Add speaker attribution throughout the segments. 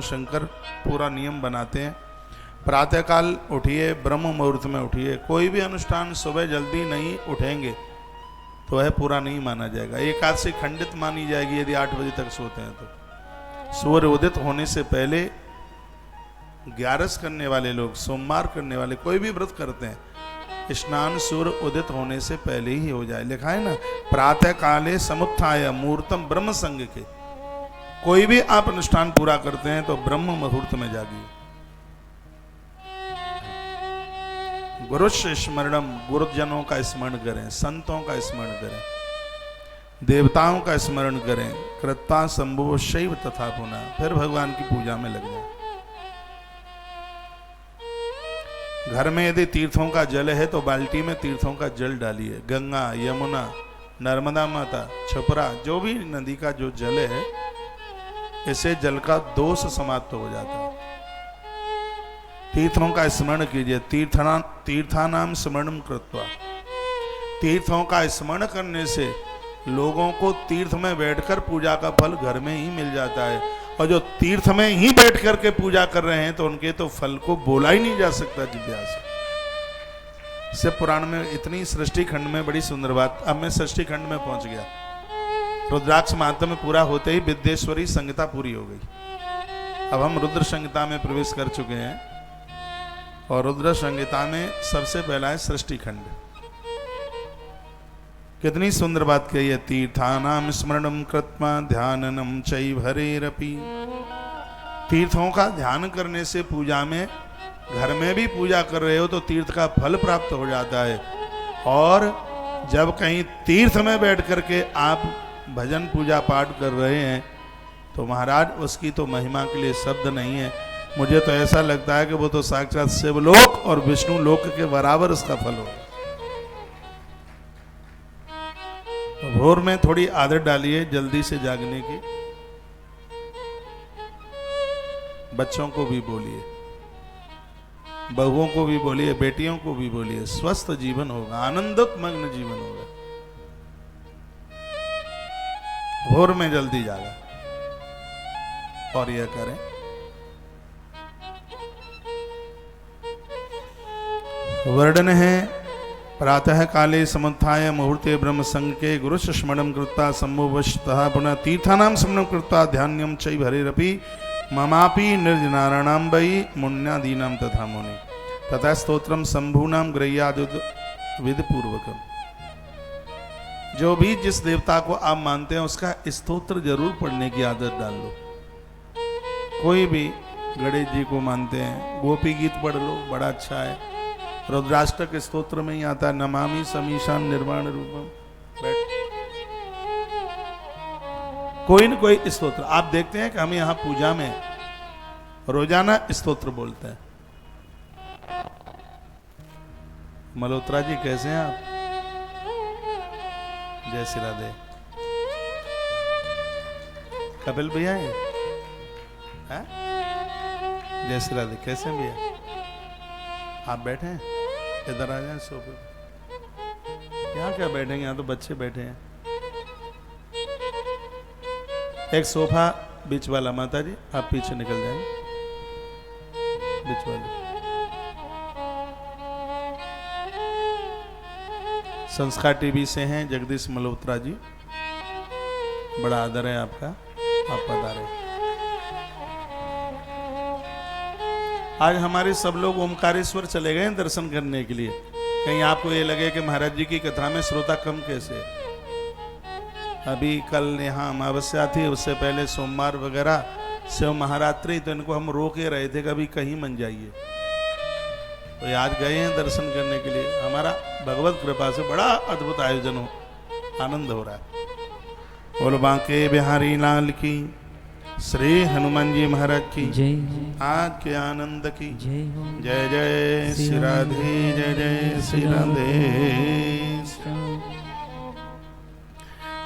Speaker 1: शंकर पूरा नियम बनाते हैं, प्रातःकाल उठिए, ब्रह्म मुहूर्त में उठिए। कोई भी अनुष्ठान सुबह जल्दी नहीं उठेंगे तो वह पूरा नहीं माना जाएगा। एकादशी खंडित मानी जाएगी यदि 8 बजे तक सोते हैं तो। सूर्य उदित होने से पहले ग्यारस करने वाले लोग, सोमवार करने वाले, कोई भी व्रत करते हैं, स्नान सूर्य उदित होने से पहले ही हो जाए। लिखा है ना, प्रातः काले समुत्थाय मुहूर्तम ब्रह्म संग के। कोई भी आप अनुष्ठान पूरा करते हैं तो ब्रह्म मुहूर्त में जागिए। गुरुश्च स्मरणम, गुरुजनों का स्मरण करें, संतों का स्मरण करें, देवताओं का स्मरण करें। कृत्वा संभव शैव तथा पुनः, फिर भगवान की पूजा में लग जाए। घर में यदि तीर्थों का जल है तो बाल्टी में तीर्थों का जल डालिए। गंगा, यमुना, नर्मदा माता, छपरा, जो भी नदी का जो जल है, इससे जल का दोष समाप्त हो जाता है। तीर्थों का स्मरण कीजिए। तीर्थानाम स्मरणम कृत्वा, तीर्थों का स्मरण करने से लोगों को तीर्थ में बैठकर पूजा का फल घर में ही मिल जाता है। और जो तीर्थ में ही बैठ करके पूजा कर रहे हैं तो उनके तो फल को बोला ही नहीं जा सकता जिज्ञासा से। शिव पुराण में इतनी सृष्टि खंड में बड़ी सुंदर बात। अब मैं सृष्टि खंड में पहुंच गया। रुद्राक्ष महात्म्य पूरा होते ही विद्येश्वरी संहिता पूरी हो गई। अब हम रुद्र संहिता में प्रवेश कर चुके हैं और रुद्र संहिता में सबसे पहला है सृष्टि खंड। कितनी सुंदर बात कही है। तीर्थानाम स्मरणम कृत्वा ध्याननम चैव हरेरपि। तीर्थों का ध्यान करने से पूजा में, घर में भी पूजा कर रहे हो तो तीर्थ का फल प्राप्त हो जाता है। और जब कहीं तीर्थ में बैठ करके आप भजन पूजा पाठ कर रहे हैं तो महाराज उसकी तो महिमा के लिए शब्द नहीं है। मुझे तो ऐसा लगता है कि वो तो साक्षात शिवलोक और विष्णु लोक के बराबर उसका फल हो। तो भोर में थोड़ी आदत डालिए जल्दी से जागने की। बच्चों को भी बोलिए, बहुओं को भी बोलिए, बेटियों को भी बोलिए। स्वस्थ जीवन होगा, आनंदित मग्न जीवन होगा। भोर में जल्दी जागा और यह करें। वर्णन है, प्रातः काले समुत्थाय मुहूर्ते ब्रह्म संग के गुरुश्च स्मरणं कृत्वा सम्भवस्तः पुनः तीर्थानां स्मरणं कृत्वा ध्यानम् चैव हरेरपि ममापि निर्जनानां वै मुन्यादीनां तथा मुनि तथा स्तोत्रम शंभूनां गृह्यादुद विधिपूर्वकम्। जो भी जिस देवता को आप मानते हैं उसका स्तोत्र जरूर पढ़ने की आदत डाल लो। कोई भी गणेश जी को मानते हैं, गोपी गीत पढ़ लो, बड़ा अच्छा है। रुद्राष्टक स्तोत्र में ही आता है, नमामि समीशान निर्वाण रूपम। बैठ, कोई न कोई स्तोत्र आप देखते हैं कि हम यहाँ पूजा में रोजाना स्तोत्र बोलते हैं। मल्होत्रा जी कैसे हैं आप? जय श्री राधे। कपिल भैया है? जय श्री राधे। कैसे हैं भैया? आप बैठे हैं? इधर आ जाए सोफे। यहाँ क्या बैठेंगे, यहाँ तो बच्चे बैठे हैं। एक सोफा बीच वाला, माता जी आप पीछे निकल जाएंगे, बीच वाले। संस्कार टीवी से हैं जगदीश मल्होत्रा जी, बड़ा आदर है आपका, आप पधारे। आज हमारे सब लोग ओमकारेश्वर चले गए हैं दर्शन करने के लिए। कहीं आपको ये लगे कि महाराज जी की कथा में श्रोता कम कैसे है। अभी कल यहाँ अमावस्या थी, उससे पहले सोमवार वगैरह शिव महारात्रि, तो इनको हम रोक के रहे थे कभी कहीं मन जाइए। तो आज गए हैं दर्शन करने के लिए। हमारा भगवत कृपा से बड़ा अद्भुत आयोजन हो, आनंद हो रहा है। बोलो बांके बिहारी लाल की, श्री हनुमान जी महाराज की जय, आज के आनंद की जय। जय जय श्री राधे, जय जय श्री राधे।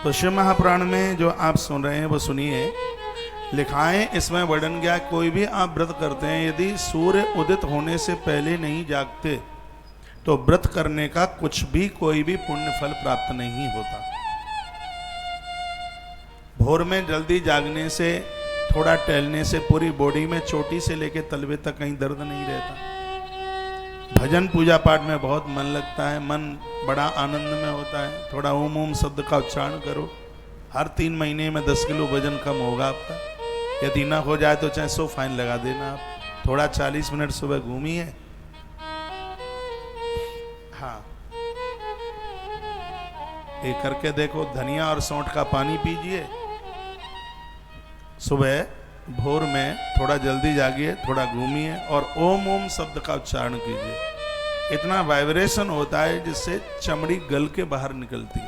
Speaker 1: तो शिव महापुराण में जो आप सुन रहे हैं वो सुनिए। लिखा है, इसमें वर्णन किया, कोई भी आप व्रत करते हैं यदि सूर्य उदित होने से पहले नहीं जागते तो व्रत करने का कुछ भी, कोई भी पुण्य फल प्राप्त नहीं होता। भोर में जल्दी जागने से थोड़ा टहलने से पूरी बॉडी में चोटी से लेके तलवे तक कहीं दर्द नहीं रहता। भजन पूजा पाठ में बहुत मन लगता है, मन बड़ा आनंद में होता है। थोड़ा ओम ओम शब्द का उच्चारण करो, हर 3 महीने में 10 किलो वजन कम होगा आपका। यदि ना हो जाए तो चाहे 100 फाइन लगा देना आप। थोड़ा 40 मिनट सुबह घूमिए। हाँ, ये करके देखो। धनिया और सौंठ का पानी पीजिए सुबह भोर में, थोड़ा जल्दी जागिए, थोड़ा घूमिए और ओम ओम शब्द का उच्चारण कीजिए। इतना वाइब्रेशन होता है जिससे चमड़ी गल के बाहर निकलती है,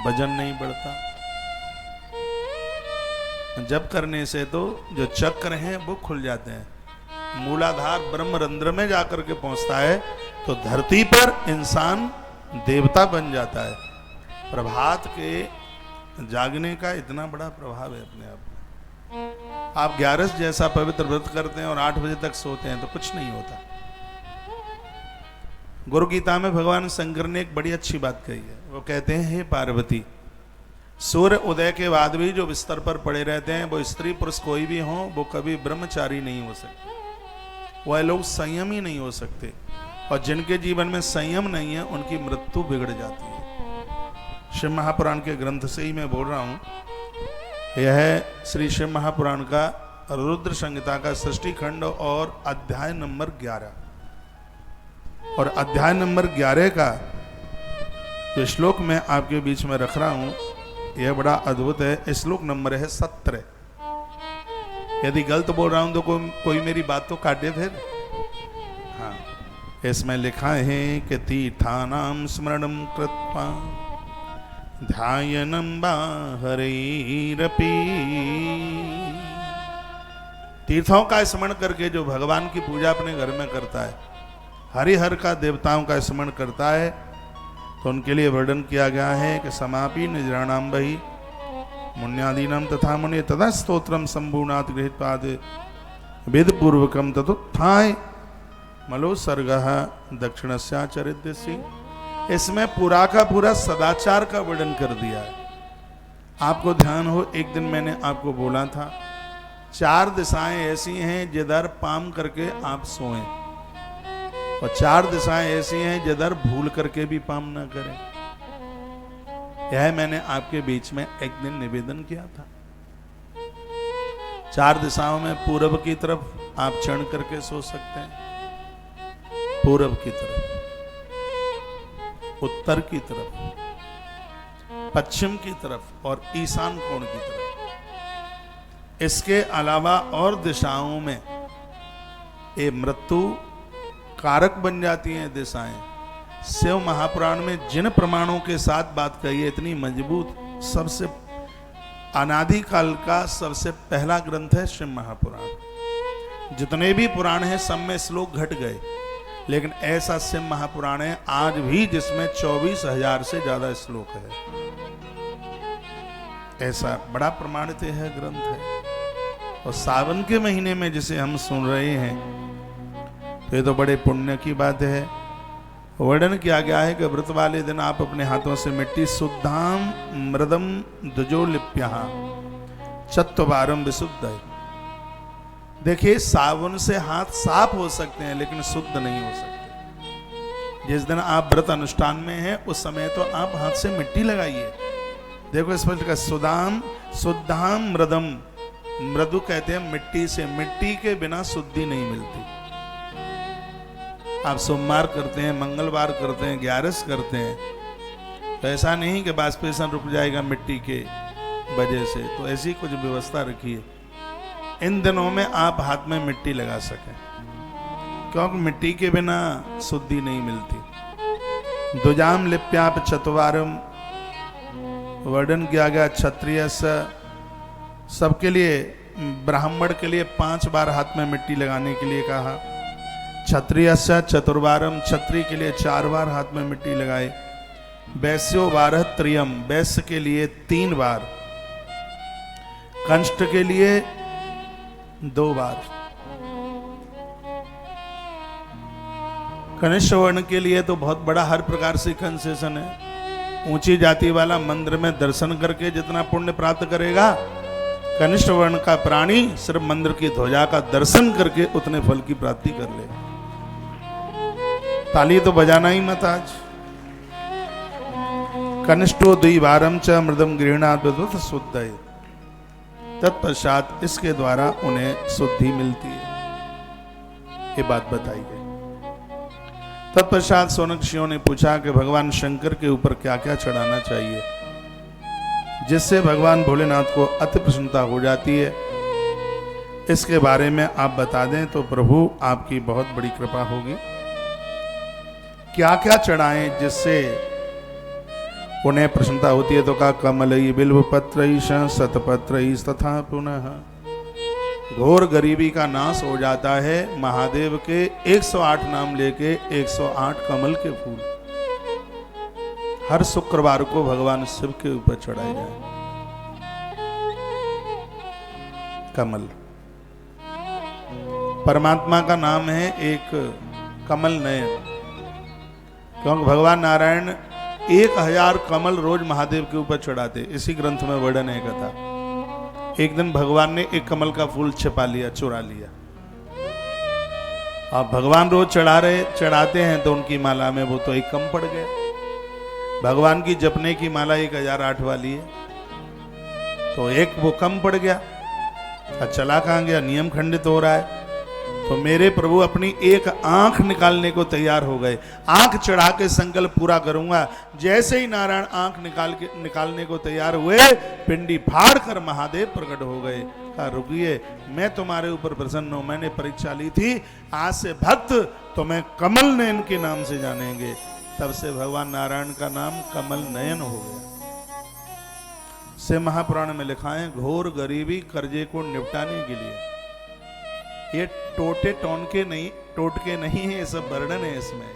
Speaker 1: वजन नहीं बढ़ता। जब करने से तो जो चक्र हैं वो खुल जाते हैं, मूलाधार ब्रह्मरंध्र में जाकर के पहुंचता है, तो धरती पर इंसान देवता बन जाता है। प्रभात के जागने का इतना बड़ा प्रभाव है अपने आप में। आप 11 जैसा पवित्र व्रत करते हैं और 8 बजे तक सोते हैं तो कुछ नहीं होता। गुरु गीता में भगवान शंकर ने एक बड़ी अच्छी बात कही है। वो कहते हैं, हे पार्वती, सूर्य उदय के बाद भी जो बिस्तर पर पड़े रहते हैं, वो स्त्री पुरुष कोई भी हो, वो कभी ब्रह्मचारी नहीं हो सकते, वह लोग संयमी नहीं हो सकते। और जिनके जीवन में संयम नहीं है उनकी मृत्यु बिगड़ जाती है। शिव महापुराण के ग्रंथ से ही मैं बोल रहा हूं। यह है श्री शिव महापुराण का रुद्र संहिता का सृष्टि खंड और अध्याय नंबर 11। और अध्याय नंबर 11 का जो श्लोक मैं आपके बीच में रख रहा हूं, यह बड़ा अद्भुत है। श्लोक नंबर है 17। यदि गलत बोल रहा हूं तो कोई मेरी बात तो काटे फिर। हाँ, इसमें लिखा है कि तीर्थानाम स्मरणम कृत्वा ध्यायनं बाहरैरपि। तीर्थों का स्मरण करके जो भगवान की पूजा अपने घर में करता है, हरिहर का देवताओं का स्मरण करता है, तो उनके लिए वर्णन किया गया है कि समापि निजराणाम बहि मुन्यादीनाम तथा मुनि तदा स्तोत्रम संभूनात् गृहीत्वाद वेद पूर्वकम ततुत्थाय मलो सर्गः दक्षिणस्याचरित्यसि। इसमें पूरा का पूरा सदाचार का वर्णन कर दिया है। आपको ध्यान हो, एक दिन मैंने आपको बोला था 4 दिशाएं ऐसी हैं जिधर पाम करके आप सोएं, और 4 दिशाएं ऐसी हैं जिधर भूल करके भी पाम ना करें। यह मैंने आपके बीच में एक दिन निवेदन किया था। 4 दिशाओं में पूर्व की तरफ आप चढ़ करके सो सकते हैं, पूर्व की तरफ, उत्तर की तरफ, पश्चिम की तरफ और ईशान कोण की तरफ। इसके अलावा और दिशाओं में ये मृत्यु कारक बन जाती हैं दिशाएं। शिव महापुराण में जिन प्रमाणों के साथ बात कही है, इतनी मजबूत, सबसे अनादिकाल का सबसे पहला ग्रंथ है शिव महापुराण। जितने भी पुराण हैं सब में श्लोक घट गए, लेकिन ऐसा शिव महापुराण है आज भी जिसमें 24,000 से ज्यादा श्लोक है। ऐसा बड़ा प्रमाणित है ग्रंथ है। और सावन के महीने में जिसे हम सुन रहे हैं, तो ये तो बड़े पुण्य की बात है। वर्णन किया गया है कि व्रत वाले दिन आप अपने हाथों से मिट्टी शुद्धाम मृदम दुजोलिप्या चत्वारम विशुद्ध। देखिए, साबुन से हाथ साफ हो सकते हैं लेकिन शुद्ध नहीं हो सकते। जिस दिन आप व्रत अनुष्ठान में हैं उस समय तो आप हाथ से मिट्टी लगाइए। देखो इस पर सुदाम शुद्धाम मृदम, मृदु कहते हैं मिट्टी से, मिट्टी के बिना शुद्धि नहीं मिलती। आप सोमवार करते हैं, मंगलवार करते हैं, 11 करते हैं, तो ऐसा नहीं कि वाष्पेशन रुक जाएगा मिट्टी के वजह से, तो ऐसी कुछ व्यवस्था रखिए इन दिनों में आप हाथ में मिट्टी लगा सकें, क्योंकि मिट्टी के बिना शुद्धि नहीं मिलती। दुजाम लिप्याप चतुवारम वर्णन किया गया क्षत्रिय सबके लिए, ब्राह्मण के लिए 5 बार हाथ में मिट्टी लगाने के लिए कहा। क्षत्रिय चतुर्वारम, क्षत्रिय के लिए 4 बार हाथ में मिट्टी लगाए। वैश्यो 12 त्रियम, वैश्य के लिए 3 बार, कंष्ट के लिए 2 बार, कनिष्ठ वर्ण के लिए तो बहुत बड़ा हर प्रकार से कंसेशन है। ऊंची जाति वाला मंदिर में दर्शन करके जितना पुण्य प्राप्त करेगा, कनिष्ठ वर्ण का प्राणी सिर्फ मंदिर की ध्वजा का दर्शन करके उतने फल की प्राप्ति कर ले। ताली तो बजाना ही मत आज। कनिष्ठो द्विवारम च मृदम गृहणात् विद्वत् शुद्धये, तत्पश्चात इसके द्वारा उन्हें शुद्धि मिलती है, ये बात बताई गई। तत्पश्चात सोनक्षियों ने पूछा कि भगवान शंकर के ऊपर क्या क्या चढ़ाना चाहिए जिससे भगवान भोलेनाथ को अति प्रसन्नता हो जाती है, इसके बारे में आप बता दें तो प्रभु आपकी बहुत बड़ी कृपा होगी। क्या क्या चढ़ाएं जिससे उन्हें प्रसन्नता होती है? तो कहा कमलई बिल्वपत्रईश शतपत्रईश तथा पुनः। घोर गरीबी का नाश हो जाता है महादेव के 108 नाम लेके 108 कमल के फूल हर शुक्रवार को भगवान शिव के ऊपर चढ़ाए जाए। कमल परमात्मा का नाम है एक कमल नयन, क्योंकि भगवान नारायण 1000 कमल रोज महादेव के ऊपर चढ़ाते। इसी ग्रंथ में वर्णन है कथा। एक दिन भगवान ने एक कमल का फूल छिपा लिया, चुरा लिया। अब भगवान रोज चढ़ाते हैं तो उनकी माला में वो तो एक कम पड़ गया। भगवान की जपने की माला 1008 वाली है, तो एक वो कम पड़ गया। चला कहां गया? नियम खंडित हो रहा है। तो मेरे प्रभु अपनी एक आंख निकालने को तैयार हो गए। आंख चढ़ा के संकल्प पूरा करूंगा। जैसे ही नारायण आंख निकालने को तैयार हुए, पिंडी फाड़ कर महादेव प्रकट हो गए। कहा रुकिए, मैं तुम्हारे ऊपर प्रसन्न हूं, मैंने परीक्षा ली थी, आज से भक्त तुम्हें कमल नयन के नाम से जानेंगे। तब से भगवान नारायण का नाम कमल नयन हो गया। से महापुराण में लिखा है, घोर गरीबी कर्जे को निपटाने के लिए। ये टोटके नहीं है, ये सब वर्णन है इसमें।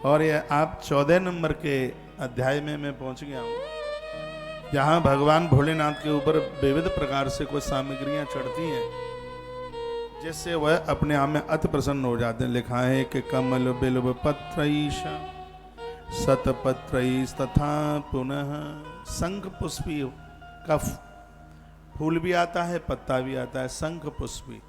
Speaker 1: और ये आप 14 नंबर के अध्याय में मैं पहुंच गया हूं, जहां भगवान भोलेनाथ के ऊपर विविध प्रकार से कुछ सामग्रियां चढ़ती हैं जिससे वह अपने आप में अति प्रसन्न हो जाते हैं। लिखा है कि कमल बिल्व पत्रईश शतपत्रईश तथा पुनः शंख पुष्पी का फूल भी आता है, पत्ता भी आता है। शंख पुष्पी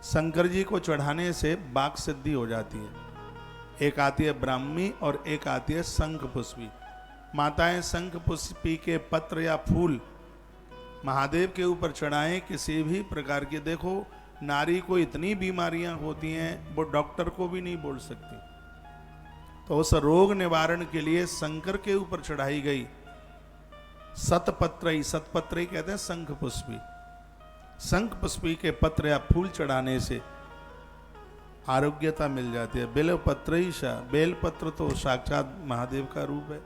Speaker 1: शंकर जी को चढ़ाने से वाक सिद्धि हो जाती है। एक आती है ब्राह्मी और एक आती है शंख पुष्पी। माताएं शंख पुष्पी के पत्र या फूल महादेव के ऊपर चढ़ाएं किसी भी प्रकार के। देखो नारी को इतनी बीमारियां होती हैं वो डॉक्टर को भी नहीं बोल सकती, तो उस रोग निवारण के लिए शंकर के ऊपर चढ़ाई गई सतपत्रई कहते हैं शंख पुष्पी। शंख पुष्पी के पत्र या फूल चढ़ाने से आरोग्यता मिल जाती है। बेल पत्रईशा, बेल पत्र तो साक्षात महादेव का रूप है।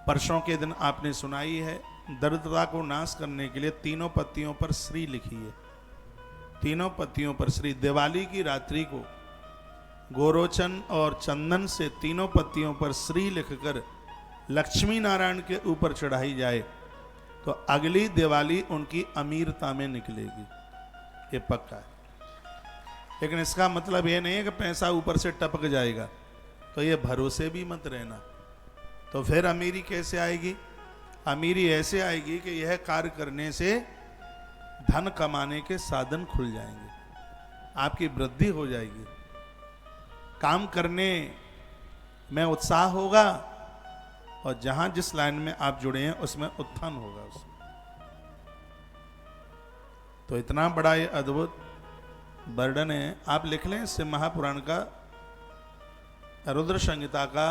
Speaker 1: परसों के दिन आपने सुनाई है, दरिद्रता को नाश करने के लिए तीनों पत्तियों पर श्री लिखी है। तीनों पत्तियों पर श्री। दिवाली की रात्रि को गोरोचन और चंदन से तीनों पत्तियों पर श्री लिखकर लक्ष्मी नारायण के ऊपर चढ़ाई जाए तो अगली दिवाली उनकी अमीरता में निकलेगी, ये पक्का है। लेकिन इसका मतलब ये नहीं है कि पैसा ऊपर से टपक जाएगा, तो ये भरोसे भी मत रहना। तो फिर अमीरी कैसे आएगी? अमीरी ऐसे आएगी कि यह कार्य करने से धन कमाने के साधन खुल जाएंगे, आपकी वृद्धि हो जाएगी, काम करने में उत्साह होगा और जहां जिस लाइन में आप जुड़े हैं उसमें उत्थान होगा उसमें। तो इतना बड़ा ये अद्भुत वर्णन है, आप लिख लें इससे महापुराण का रुद्र संहिता का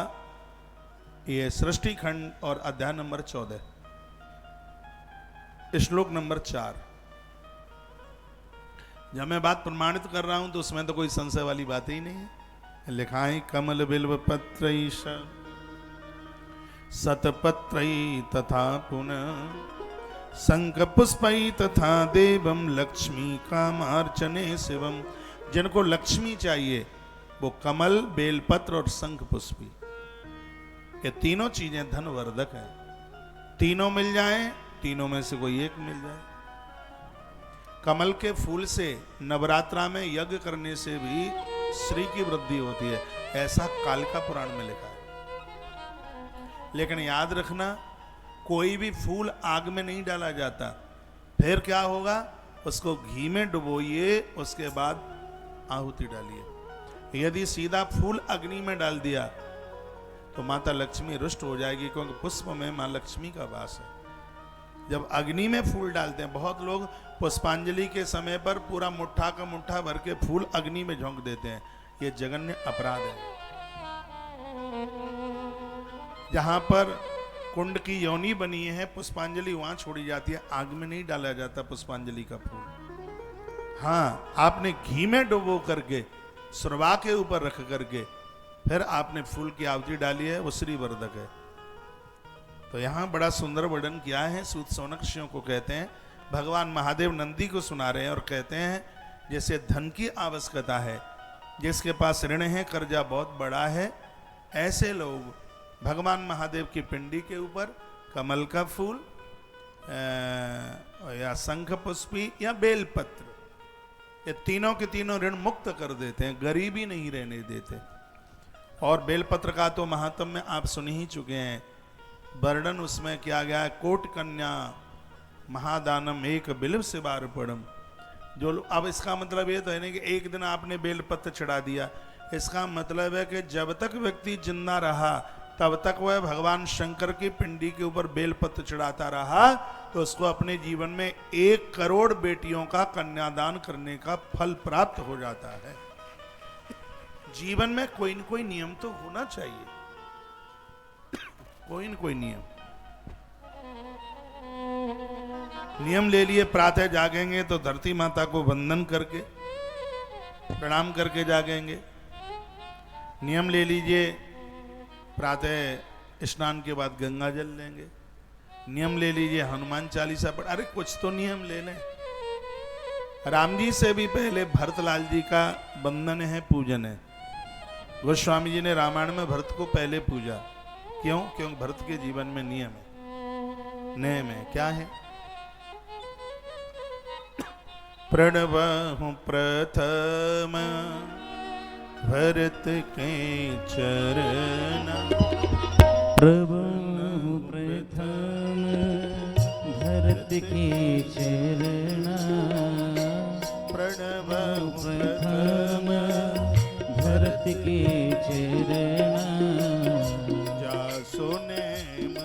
Speaker 1: ये सृष्टि खंड और अध्याय नंबर 14 श्लोक नंबर 4। जब मैं बात प्रमाणित कर रहा हूं तो उसमें तो कोई संशय वाली बात ही नहीं है। लिखा है कमल बिल्व पत्रईश शतपत्रई तथा पुनः शंख पुष्पई तथा देवम लक्ष्मी कामार्चने शिवम। जिनको लक्ष्मी चाहिए वो कमल, बेलपत्र और शंख पुष्पी, ये तीनों चीजें धनवर्धक है। तीनों मिल जाएं, तीनों में से कोई एक मिल जाए। कमल के फूल से नवरात्रा में यज्ञ करने से भी श्री की वृद्धि होती है, ऐसा कालिका पुराण में लिखा है। लेकिन याद रखना, कोई भी फूल आग में नहीं डाला जाता। फिर क्या होगा, उसको घी में डुबोइए, उसके बाद आहुति डालिए। यदि सीधा फूल अग्नि में डाल दिया तो माता लक्ष्मी रुष्ट हो जाएगी, क्योंकि पुष्प में माँ लक्ष्मी का वास है। जब अग्नि में फूल डालते हैं, बहुत लोग पुष्पांजलि के समय पर पूरा मुट्ठा का मुट्ठा भर के फूल अग्नि में झोंक देते हैं, ये जघन्य अपराध है। जहां पर कुंड की योनि बनी है, पुष्पांजलि वहां छोड़ी जाती है, आग में नहीं डाला जाता पुष्पांजलि का फूल। हाँ, आपने घी में डुबो करके सुरवा के ऊपर रख करके फिर आपने फूल की आहुति डाली है, वो श्री वर्धक है। तो यहाँ बड़ा सुंदर वर्णन किया है। सूत सौनक ऋषियों को कहते हैं, भगवान महादेव नंदी को सुना रहे हैं और कहते हैं जैसे धन की आवश्यकता है, जिसके पास ऋण है, कर्जा बहुत बड़ा है, ऐसे लोग भगवान महादेव की पिंडी के ऊपर कमल का फूल या शंख पुष्पी या बेलपत्र, ये तीनों के तीनों ऋण मुक्त कर देते हैं, गरीबी नहीं रहने देते। और बेलपत्र का तो महात्म्य आप सुन ही चुके हैं, वर्णन उसमें किया गया है, कोट कन्या महादानम एक बिल्व से बार पड़म। जो अब इसका मतलब ये तो है नहीं कि एक दिन आपने बेलपत्र चढ़ा दिया, इसका मतलब है कि जब तक व्यक्ति जिंदा रहा तब तक वह भगवान शंकर की पिंडी के ऊपर बेलपत्र चढ़ाता रहा, तो उसको अपने जीवन में 1 करोड़ बेटियों का कन्यादान करने का फल प्राप्त हो जाता है। जीवन में कोई न कोई नियम तो होना चाहिए, कोई न कोई नियम ले लिए। प्रातः जागेंगे तो धरती माता को वंदन करके प्रणाम करके जागेंगे। नियम ले लीजिए, प्रातः स्नान के बाद गंगा जल लेंगे। नियम ले लीजिए, हनुमान चालीसा पढ़, अरे कुछ तो नियम ले लें। राम जी से भी पहले भरतलाल जी का वंदन है, पूजन है। गोस्वामी जी ने रामायण में भरत को पहले पूजा, क्यों? क्योंकि भरत के जीवन में नियम है, नियम है। क्या है? प्रणवहु प्रथम भरत के चरण,
Speaker 2: प्रभु प्रथम भरत के चरण,
Speaker 1: प्रणवहु
Speaker 2: प्रथम भरत के चरण,
Speaker 1: जासु नेम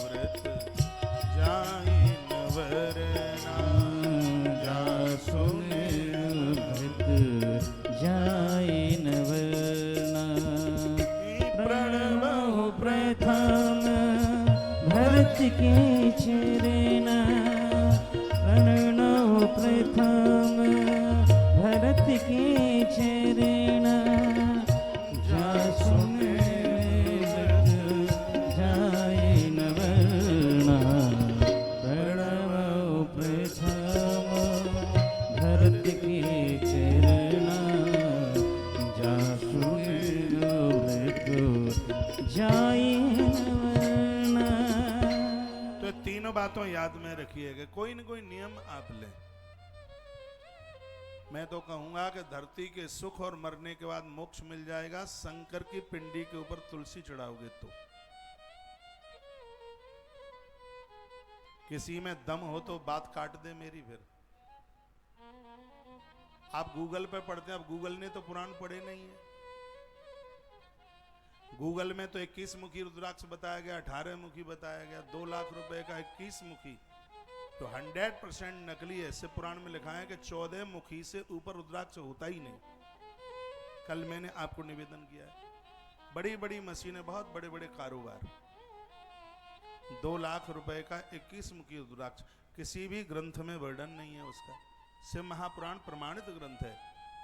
Speaker 1: व्रत जाइन वरना, जासु नेम
Speaker 2: व्रत जाइन वरना। प्रणव प्रथम भरत के चरण, प्रणव प्रथम भरत के चरण, जासु व्रत जाइन वरना। प्रणव प्रथम भरत के चरण, जासु व्रत जाइन वरना।
Speaker 1: तो तीनों बातों याद में रखिएगा, कोई न कोई नियम आप लें। मैं तो कहूंगा कि धरती के सुख और मरने के बाद मोक्ष मिल जाएगा, शंकर की पिंडी के ऊपर तुलसी चढ़ाओगे तो। किसी में दम हो तो बात काट दे मेरी। फिर आप गूगल पे पढ़ते हैं, अब गूगल ने तो पुराण पढ़े नहीं है। गूगल में तो 21 मुखी रुद्राक्ष बताया गया, 18 मुखी बताया गया, 2 लाख रुपए का 21 मुखी, तो 100% नकली है। इससे पुराण में लिखा है कि 14 मुखी से ऊपर रुद्राक्ष होता ही नहीं। कल मैंने आपको निवेदन किया है, बड़ी बड़ी मशीनें, बहुत बड़े बड़े कारोबार, 2 लाख रुपए का 21 मुखी रुद्राक्ष, किसी भी ग्रंथ में वर्णन नहीं है उसका। शिव महापुराण प्रमाणित ग्रंथ है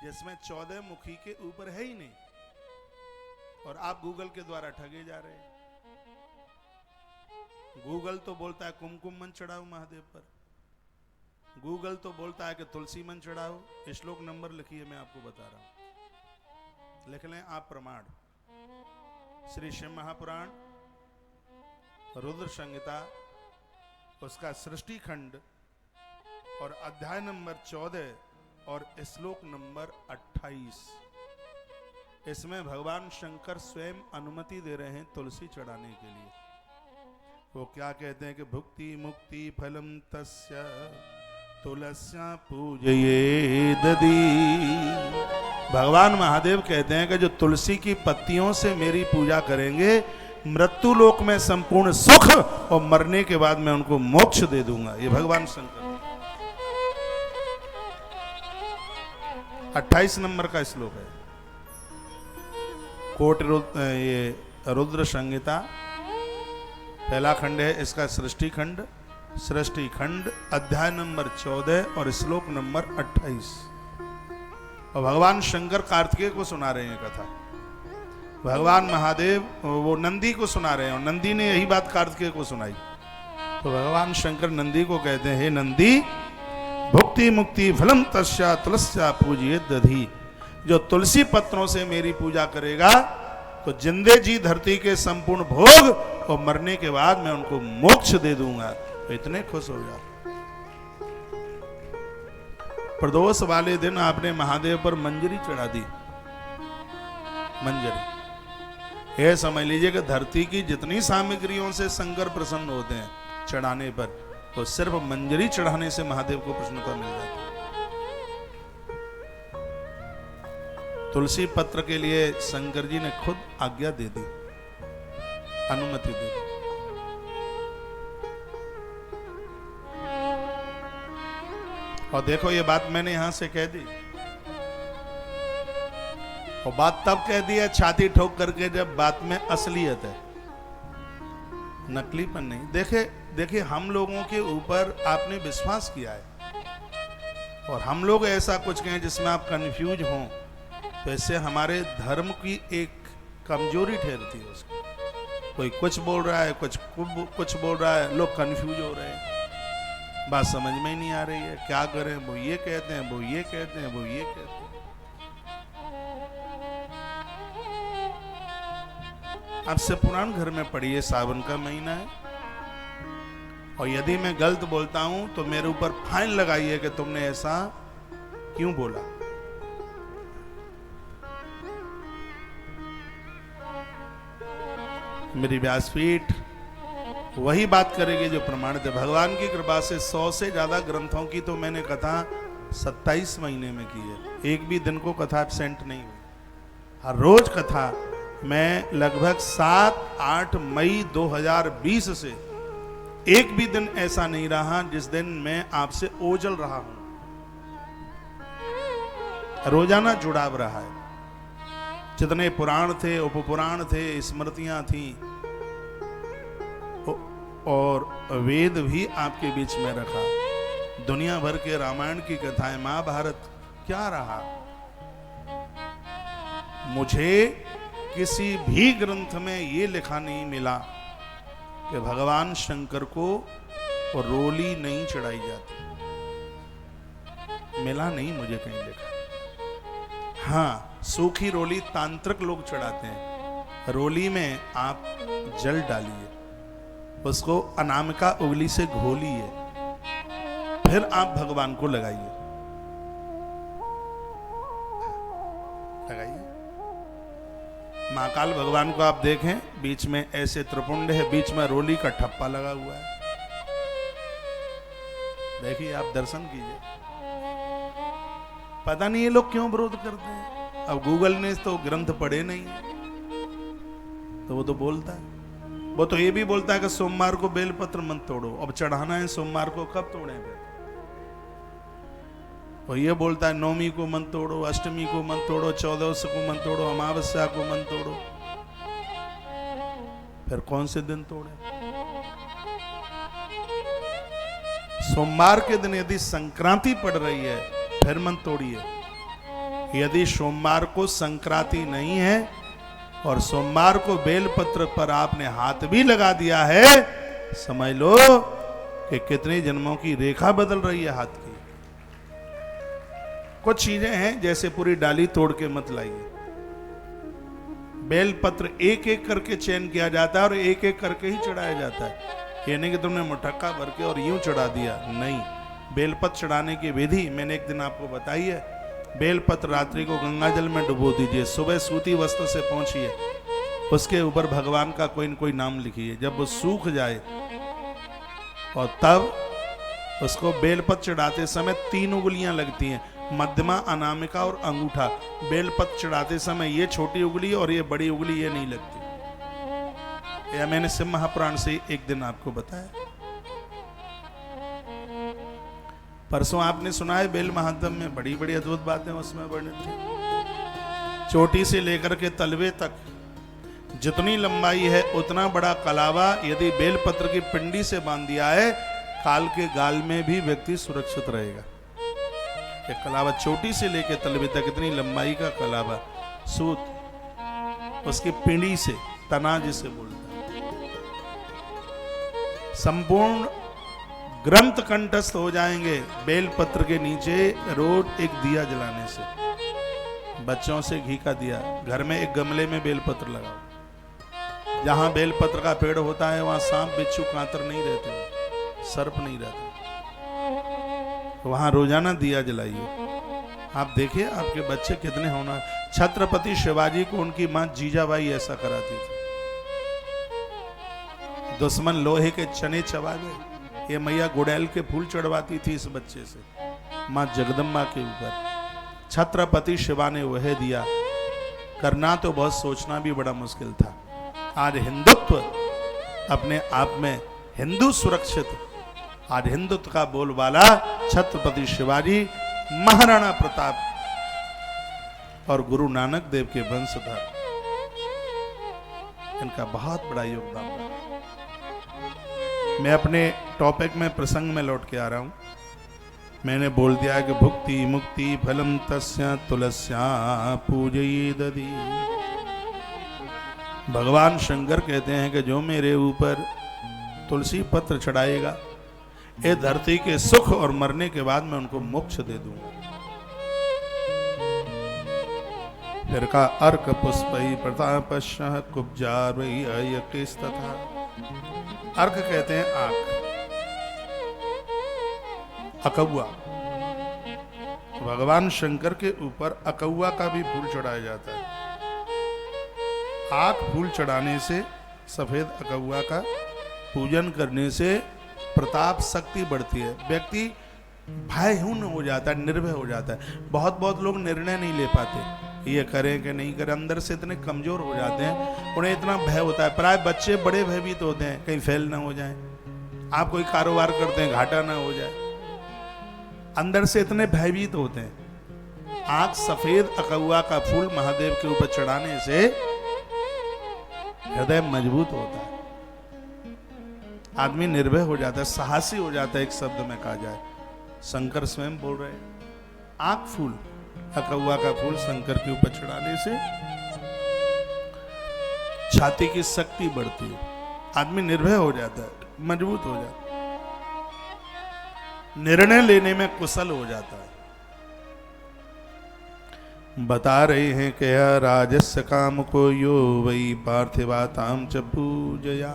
Speaker 1: जिसमें 14 मुखी के ऊपर है ही नहीं, और आप गूगल के द्वारा ठगे जा रहे हैं। गूगल तो बोलता है कुमकुम मन चढ़ाओ महादेव पर, गूगल तो बोलता है कि तुलसी मन चढ़ाओ। श्लोक नंबर लिखिए, मैं आपको बता रहा हूं, लिख लें आप प्रमाण। श्री शिव महापुराण रुद्र संहिता, उसका सृष्टि खंड और अध्याय नंबर 14 और श्लोक नंबर 28, इसमें भगवान शंकर स्वयं अनुमति दे रहे हैं तुलसी चढ़ाने के लिए। वो क्या कहते हैं कि भुक्ति मुक्ति फलम तस्य तुलस्या पूजये ददी। भगवान महादेव कहते हैं कि जो तुलसी की पत्तियों से मेरी पूजा करेंगे, मृत्यु लोक में संपूर्ण सुख और मरने के बाद मैं उनको मोक्ष दे दूंगा। ये भगवान शंकर 28 नंबर का श्लोक है। कोट ये रुद्र संहिता पहला खंड है इसका, सृष्टि खंड, सृष्टि खंड अध्याय नंबर 14 और श्लोक नंबर 28। और भगवान शंकर कार्तिकेय को सुना रहे हैं कथा, भगवान महादेव वो नंदी को सुना रहे हैं और नंदी ने यही बात कार्तिकेय को सुनाई। तो भगवान शंकर नंदी को कहते हैं, हे नंदी, भुक्ति मुक्ति फलम तस्या तुलस्या पूजिए दधी। जो तुलसी पत्रों से मेरी पूजा करेगा तो जिंदे जी धरती के संपूर्ण भोग और मरने के बाद मैं उनको मोक्ष दे दूंगा। तो इतने खुश हो गया। प्रदोष वाले दिन आपने महादेव पर मंजरी चढ़ा दी। मंजरी यह समझ लीजिए कि धरती की जितनी सामग्रियों से शंकर प्रसन्न होते हैं चढ़ाने पर, तो सिर्फ मंजरी चढ़ाने से महादेव को प्रसन्नता मिल जाती है। तुलसी पत्र के लिए शंकर जी ने खुद आज्ञा दे दी, अनुमति दे दी। और देखो ये बात मैंने यहां से कह दी, और बात तब कह दी है छाती ठोक करके जब बात में असलियत है, नकलीपन नहीं। देखिए हम लोगों के ऊपर आपने विश्वास किया है और हम लोग ऐसा कुछ कहें जिसमें आप कंफ्यूज हों, तो इससे हमारे धर्म की एक कमजोरी ठहरती है। उसको कोई कुछ बोल रहा है, कुछ बोल रहा है, लोग कंफ्यूज हो रहे हैं, बात समझ में ही नहीं आ रही है, क्या करें। वो ये कहते हैं, वो ये कहते हैं, वो ये कहते हैं। आपसे पुराण घर में पढ़िए, सावन का महीना है, और यदि मैं गलत बोलता हूं तो मेरे ऊपर फाइन लगाइए कि तुमने ऐसा क्यों बोला। मेरी व्यासपीठ वही बात करेगी जो प्रमाणित है। भगवान की कृपा से 100 से ज्यादा ग्रंथों की तो मैंने कथा 27 महीने में की है। एक भी दिन को कथा एब्सेंट नहीं हुई, हर रोज कथा। मैं लगभग 7-8 मई 2020 से एक भी दिन ऐसा नहीं रहा जिस दिन मैं आपसे ओझल रहा हूं। रोजाना जुड़ाव रहा है। जितने पुराण थे, उपपुराण थे, स्मृतियां थी और वेद भी आपके बीच में रखा। दुनिया भर के रामायण की कथाएं, महाभारत, क्या रहा। मुझे किसी भी ग्रंथ में ये लिखा नहीं मिला कि भगवान शंकर को रोली नहीं चढ़ाई जाती, मिला नहीं मुझे कहीं लिखा। हाँ, सूखी रोली तांत्रिक लोग चढ़ाते हैं। रोली में आप जल डालिए, उसको अनामिका उंगली से घोलिए, फिर आप भगवान को लगाइए। महाकाल भगवान को आप देखें, बीच में ऐसे त्रिपुंड है, बीच में रोली का ठप्पा लगा हुआ है। देखिए, आप दर्शन कीजिए। पता नहीं ये लोग क्यों विरोध करते हैं। अब गूगल ने तो ग्रंथ पढ़े नहीं, तो वो तो बोलता है। वो तो ये भी बोलता है कि सोमवार को बेलपत्र मत तोड़ो। अब चढ़ाना है सोमवार को, कब तोड़े फिर? और ये बोलता है नौमी को मत तोड़ो, अष्टमी को मत तोड़ो, 14 को मत तोड़ो, अमावस्या को मत तोड़ो। फिर कौन से दिन तोड़े? सोमवार के दिन यदि संक्रांति पड़ रही है फिर मत तोड़िए। यदि सोमवार को संक्रांति नहीं है और सोमवार को बेलपत्र पर आपने हाथ भी लगा दिया है, समझ लो कि कितने जन्मों की रेखा बदल रही है हाथ की। कुछ चीजें हैं जैसे पूरी डाली तोड़ के मत लाइए। बेलपत्र एक एक करके चयन किया जाता है और एक एक करके ही चढ़ाया जाता है। ये नहीं कि तुमने मुठक्का भर के और यूं चढ़ा दिया, नहीं। बेलपत्र चढ़ाने की विधि मैंने एक दिन आपको बताई है। बेलपत्र रात्रि को गंगा जल में डुबो दीजिए, सुबह सूती वस्त्र से पहुंचिए, उसके ऊपर भगवान का कोई न कोई नाम लिखिए। जब वो सूख जाए और तब उसको बेलपत्र चढ़ाते समय 3 उंगलियां लगती हैं, मध्यमा, अनामिका और अंगूठा। बेलपत्र चढ़ाते समय ये छोटी उंगली और ये बड़ी उंगली ये नहीं लगती। यह मैंने शिव महापुराण से एक दिन आपको बताया। परसों आपने सुना है बेल महात्म में बड़ी बड़ी अद्भुत बातें उसमें वर्णित थी। चोटी से लेकर के तलवे तक जितनी लंबाई है उतना बड़ा कलावा यदि बेलपत्र की पिंडी से बांध दिया है, काल के गाल में भी व्यक्ति सुरक्षित रहेगा। एक कलावा चोटी से लेकर तलवे तक इतनी लंबाई का कलावा, सूत उसकी पिंडी से, तना जिसे बोलते हैं, संपूर्ण ग्रंथ कंठस्थ हो जाएंगे बेलपत्र के नीचे रोज एक दिया जलाने से। बच्चों से घी का दिया, घर में एक गमले में बेलपत्र लगाओ। जहां बेलपत्र का पेड़ होता है वहां सांप, बिच्छू, कांतर नहीं रहते, सर्प नहीं रहता। वहां रोजाना दिया जलाइए। आप देखिए आपके बच्चे कितने होना। छत्रपति शिवाजी को उनकी मां जीजाबाई ऐसा कराती थी। दुश्मन लोहे के चने चबा गए, ये मैया गुड़ैल के फूल चढ़वाती थी इस बच्चे से, मां जगदम्बा के ऊपर। छत्रपति शिवा ने वह दिया। करना तो बहुत, सोचना भी बड़ा मुश्किल था। आज हिंदुत्व अपने आप में, हिंदू सुरक्षित, आज हिंदुत्व का बोलबाला छत्रपति शिवाजी, महाराणा प्रताप और गुरु नानक देव के वंशधर, इनका बहुत बड़ा योगदान रहा। मैं अपने टॉपिक में, प्रसंग में लौट के आ रहा हूं। मैंने बोल दिया कि भुक्ति मुक्ति फलम तस्या तुलस्या पूजयेदधि। भगवान शंकर कहते हैं कि जो मेरे ऊपर तुलसी पत्र चढ़ाएगा, ये धरती के सुख और मरने के बाद मैं उनको मोक्ष दे दूंगा। फिर का अर्क पुष्पई प्रतापश्य कुब्जारई अयकिस्तथा। अर्क कहते हैं आंख, अकौआ। भगवान शंकर के ऊपर अकौआ का भी फूल चढ़ाया जाता है। आंख फूल चढ़ाने से, सफेद अकौआ का पूजन करने से प्रताप शक्ति बढ़ती है। व्यक्ति भयहीन हो जाता है, निर्भय हो जाता है। बहुत लोग निर्णय नहीं ले पाते, ये करें कि नहीं करें, अंदर से इतने कमजोर हो जाते हैं, उन्हें इतना भय होता है। प्राय बच्चे बड़े भयभीत होते हैं, कहीं फेल ना हो जाए। आप कोई कारोबार करते हैं, घाटा ना हो जाए, अंदर से इतने भयभीत होते हैं। आंख सफेद अकौआ का फूल महादेव के ऊपर चढ़ाने से हृदय मजबूत होता है, आदमी निर्भय हो जाता है, साहसी हो जाता है। एक शब्द में कहा जाए, शंकर स्वयं बोल रहे हैं, आंख फूल, अकौआ का फूल शंकर के ऊपर चढ़ाने से छाती की शक्ति बढ़ती है, आदमी निर्भय हो जाता है, मजबूत हो जाता है, निर्णय लेने में कुशल हो जाता है। बता रहे हैं कि राजस्य काम को यो वही पार्थिवाताम च पूजया।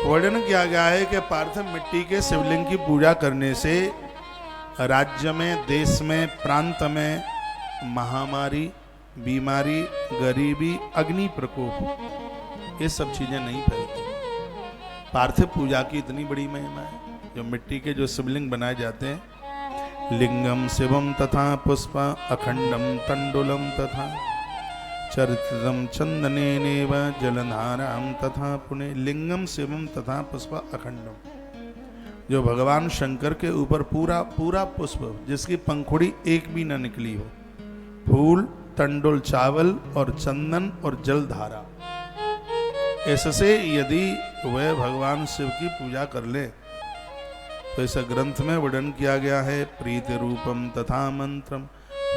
Speaker 1: वर्णन किया गया है कि पार्थिव मिट्टी के शिवलिंग की पूजा करने से राज्य में, देश में, प्रांत में महामारी, बीमारी, गरीबी, अग्नि प्रकोप, ये सब चीजें नहीं फैलती। पार्थिव पूजा की इतनी बड़ी महिमा है। जो मिट्टी के जो शिवलिंग बनाए जाते हैं, लिंगम शिवम तथा पुष्प अखंडम तंडुलम तथा चरित्रम चंदनेनेव जलधाराम तथा पुणे। लिंगम शिवम तथा पुष्प अखंडम, जो भगवान शंकर के ऊपर पूरा पूरा पुष्प जिसकी पंखुड़ी एक भी न निकली हो, फूल, तंडुल, चावल और चंदन और जलधारा, ऐसे यदि वह भगवान शिव की पूजा कर ले तो इस ग्रंथ में वर्णन किया गया है, प्रीति रूपम तथा मंत्रम।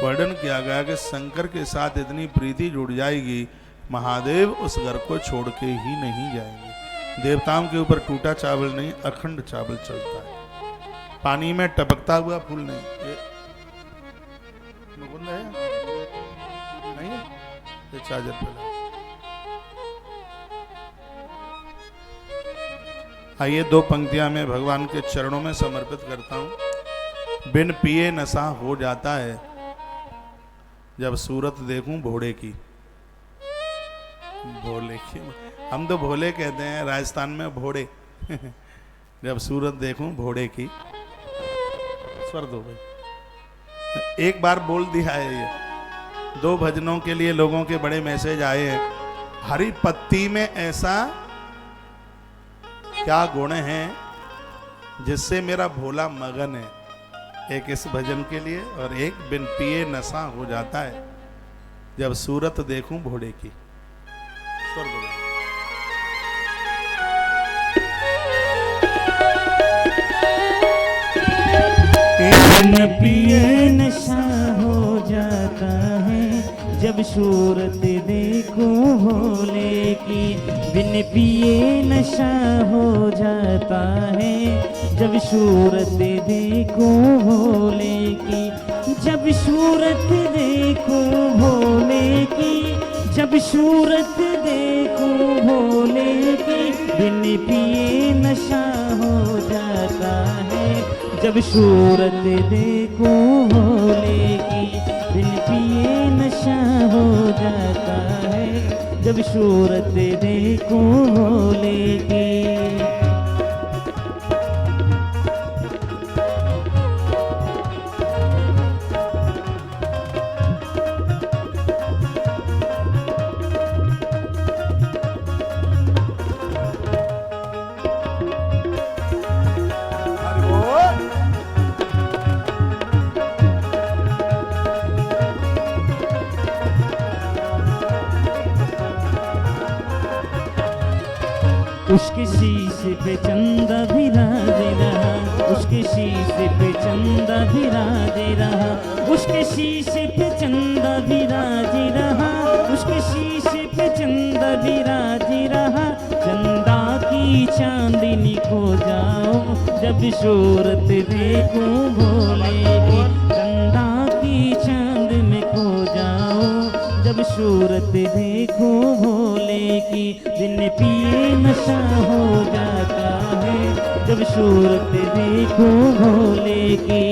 Speaker 1: वर्णन किया गया कि शंकर के साथ इतनी प्रीति जुड़ जाएगी, महादेव उस घर को छोड़ के ही नहीं जाएंगे। देवताओं के ऊपर टूटा चावल नहीं, अखंड चावल चलता है, पानी में टपकता हुआ फूल नहीं। ये मुकुंद है नहीं, ये चार्जर पे। आइए 2 पंक्तियां मैं भगवान के चरणों में समर्पित करता हूं। बिन पिए नशा हो जाता है जब सूरत देखूं भोले की। भोले की, हम तो भोले कहते हैं, राजस्थान में भोड़े जब सूरत देखूं घोड़े की, स्वर्ग हो गई। एक बार बोल दिया है ये। 2 भजनों के लिए लोगों के बड़े मैसेज आए हैं। हरी पत्ती में ऐसा क्या गुण है जिससे मेरा भोला मगन है। एक इस भजन के लिए और एक बिन पिए नशा हो जाता है जब सूरत देखूं घोड़े की। स्वर्ग हो गई।
Speaker 2: बिन पिए नशा हो जाता है जब सूरत देखो भोले की। बिन पिए नशा हो जाता है जब सूरत देखो भोले की। जब सूरत देखो भोले की, जब सूरत देखो भोले की। बिन पिए नशा हो जाता है जब सूरत देखो भोले की। बिन पिए नशा हो जाता है जब सूरत देखो भोले की। उसके शीशे पे चंदा विराजे रहा, उसके शीशे पे चंदा विराजे रहा, उसके शीशे पे चंदा विराजे रहा, उसके शीशे पे चंदा विराजे रहा। चंदा की चांदनी को जाओ जब सूरत देखो भोले की। चंदा की चांदनी को जाओ जब सूरत देखो भोले की। बिन पिए नशा हो जाता है जब सूरत देखो भोले की।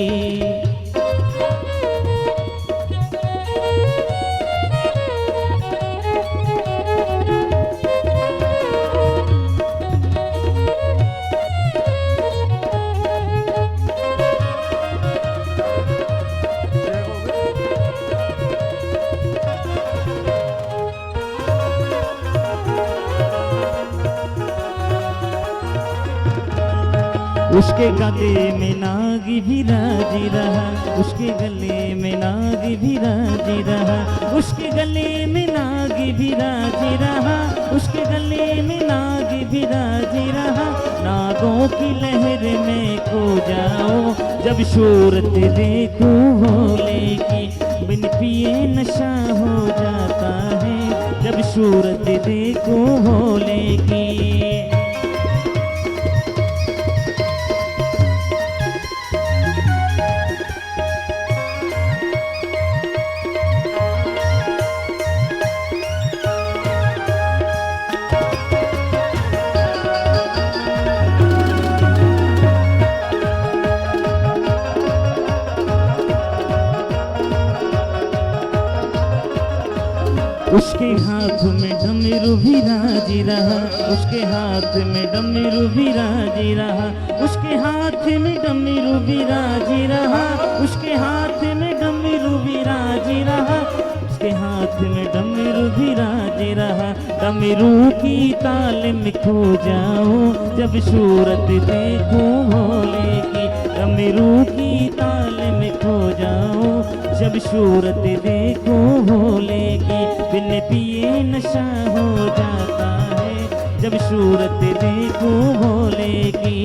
Speaker 2: उसके गले में नागी विराजी रहा, उसके गले में नागी विराजी रहा, उसके गले में नागी विराजी रहा, उसके गले में नागी विराजी रहा। नागों की लहर में खो जाओ जब सूरत देखो भोले की। बिन पिए नशा हो जाता है जब सूरत देखो भोले की। उसके हाथ में डमरू विराजी रहा, उसके हाथ में डमरू विराजी रहा, उसके हाथ में डमरू विराजी रहा, उसके हाथ में डमरू विराजी रहा, उसके हाथ में डमरू विराजी रहा। डमरू की ताल में खो जाओ जब सूरत देखो भोले की। डमरू की ताल में खो जाओ जब सूरत देखो भोले की। बिन पिए नशा हो जाता है जब सूरत देखो भोले की।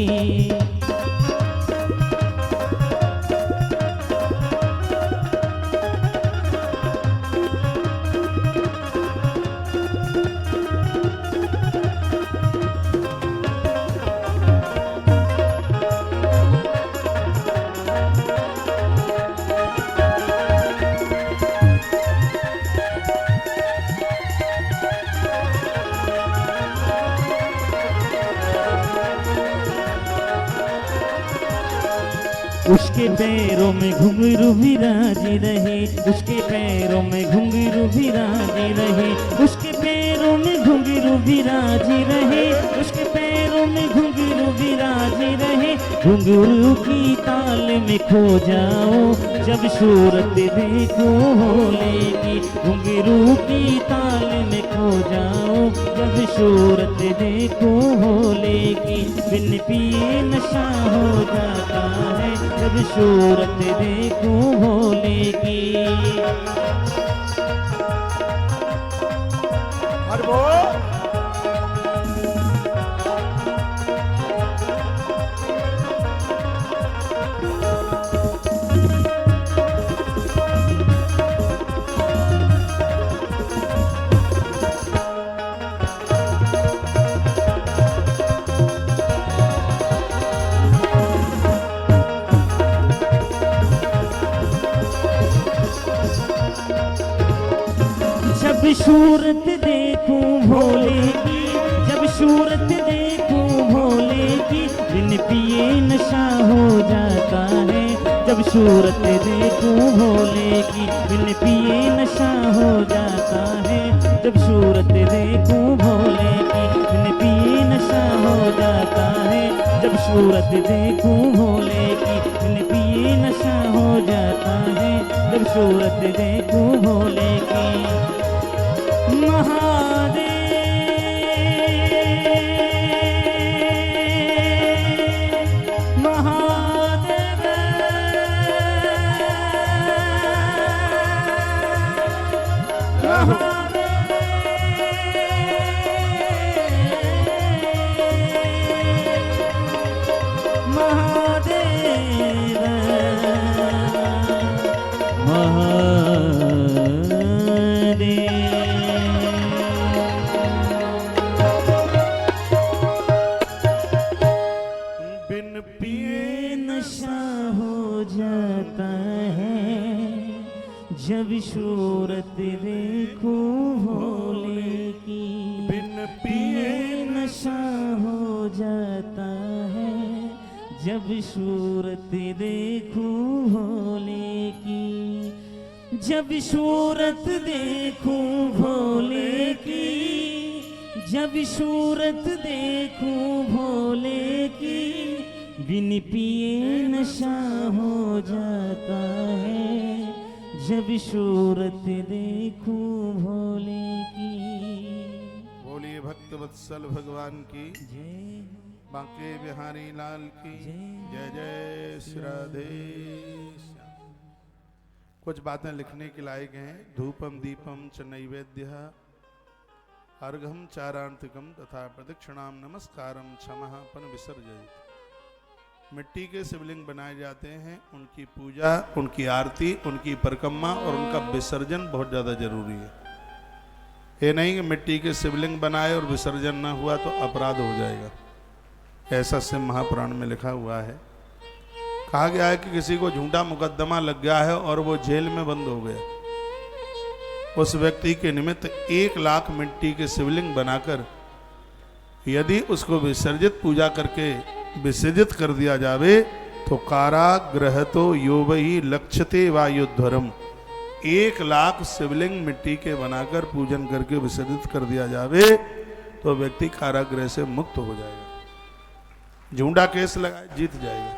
Speaker 2: उसके पैरों में घुंघरू विराजी रहे, उसके पैरों में घुंघरू विराजी रहे, उसके पैरों में घुंघरू विराजी रहे, उसके पैरों कानों में घुंघरू विराजे रहे, घुंघरू की ताल में खो जाओ जब सूरत देखो भोले की, घुंघरू की ताल में खो जाओ जब सूरत देखो भोले की, बिन पिए नशा हो जाता है जब सूरत देखो भोले की।
Speaker 1: हर वो
Speaker 2: जब सूरत देखूं भोले की, जब सूरत देखूं भोले की, बिन पिए नशा हो जाता है जब सूरत देखूं भोले की, बिन पिए नशा हो जाता है जब सूरत देखूं भोले की, बिन पिए नशा हो जाता है जब सूरत देखूं भोले की, बिन पिए नशा हो जाता है जब सूरत देखूं भोले की। महादेव महादेव
Speaker 1: बिन पिए
Speaker 2: नशा हो जाता है जब सूरत देखो भोले की,
Speaker 1: बिन पिए
Speaker 2: नशा हो जाता है जब सूरत देखो भोले की, जब सूरत देखो भोले की, जब सूरत देखो भोले की, बिन पिए नशा हो जाता है जब सूरत देखो भोले की।
Speaker 1: बोलिए भक्त वत्सल भगवान की,
Speaker 2: जय
Speaker 1: बांके बिहारी लाल की जय जय श्री राधे श्याम। कुछ बातें लिखने के लायक हैं। धूपम दीपम च नैवेद्य अर्घम चारांतिकम तथा प्रदक्षिणाम नमस्कारम क्षमापन विसर्जित। मिट्टी के शिवलिंग बनाए जाते हैं, उनकी पूजा, उनकी आरती, उनकी परिक्रमा और उनका विसर्जन बहुत ज़्यादा जरूरी है। ये नहीं कि मिट्टी के शिवलिंग बनाए और विसर्जन ना हुआ तो अपराध हो जाएगा। ऐसा शिव महापुराण में लिखा हुआ है। कहा गया है कि किसी को झूठा मुकदमा लग गया है और वो जेल में बंद हो गया, उस व्यक्ति के निमित्त 1 लाख मिट्टी के शिवलिंग बनाकर यदि उसको विसर्जित पूजा करके विसर्जित कर दिया जावे तो कारागृह तो योवही लक्ष्यते वायुध्वरम। 1 लाख शिवलिंग मिट्टी के बनाकर पूजन करके विसर्जित कर दिया जावे तो व्यक्ति कारागृह से मुक्त हो जाएगा। झूठा केस लगाए जीत जाएगा,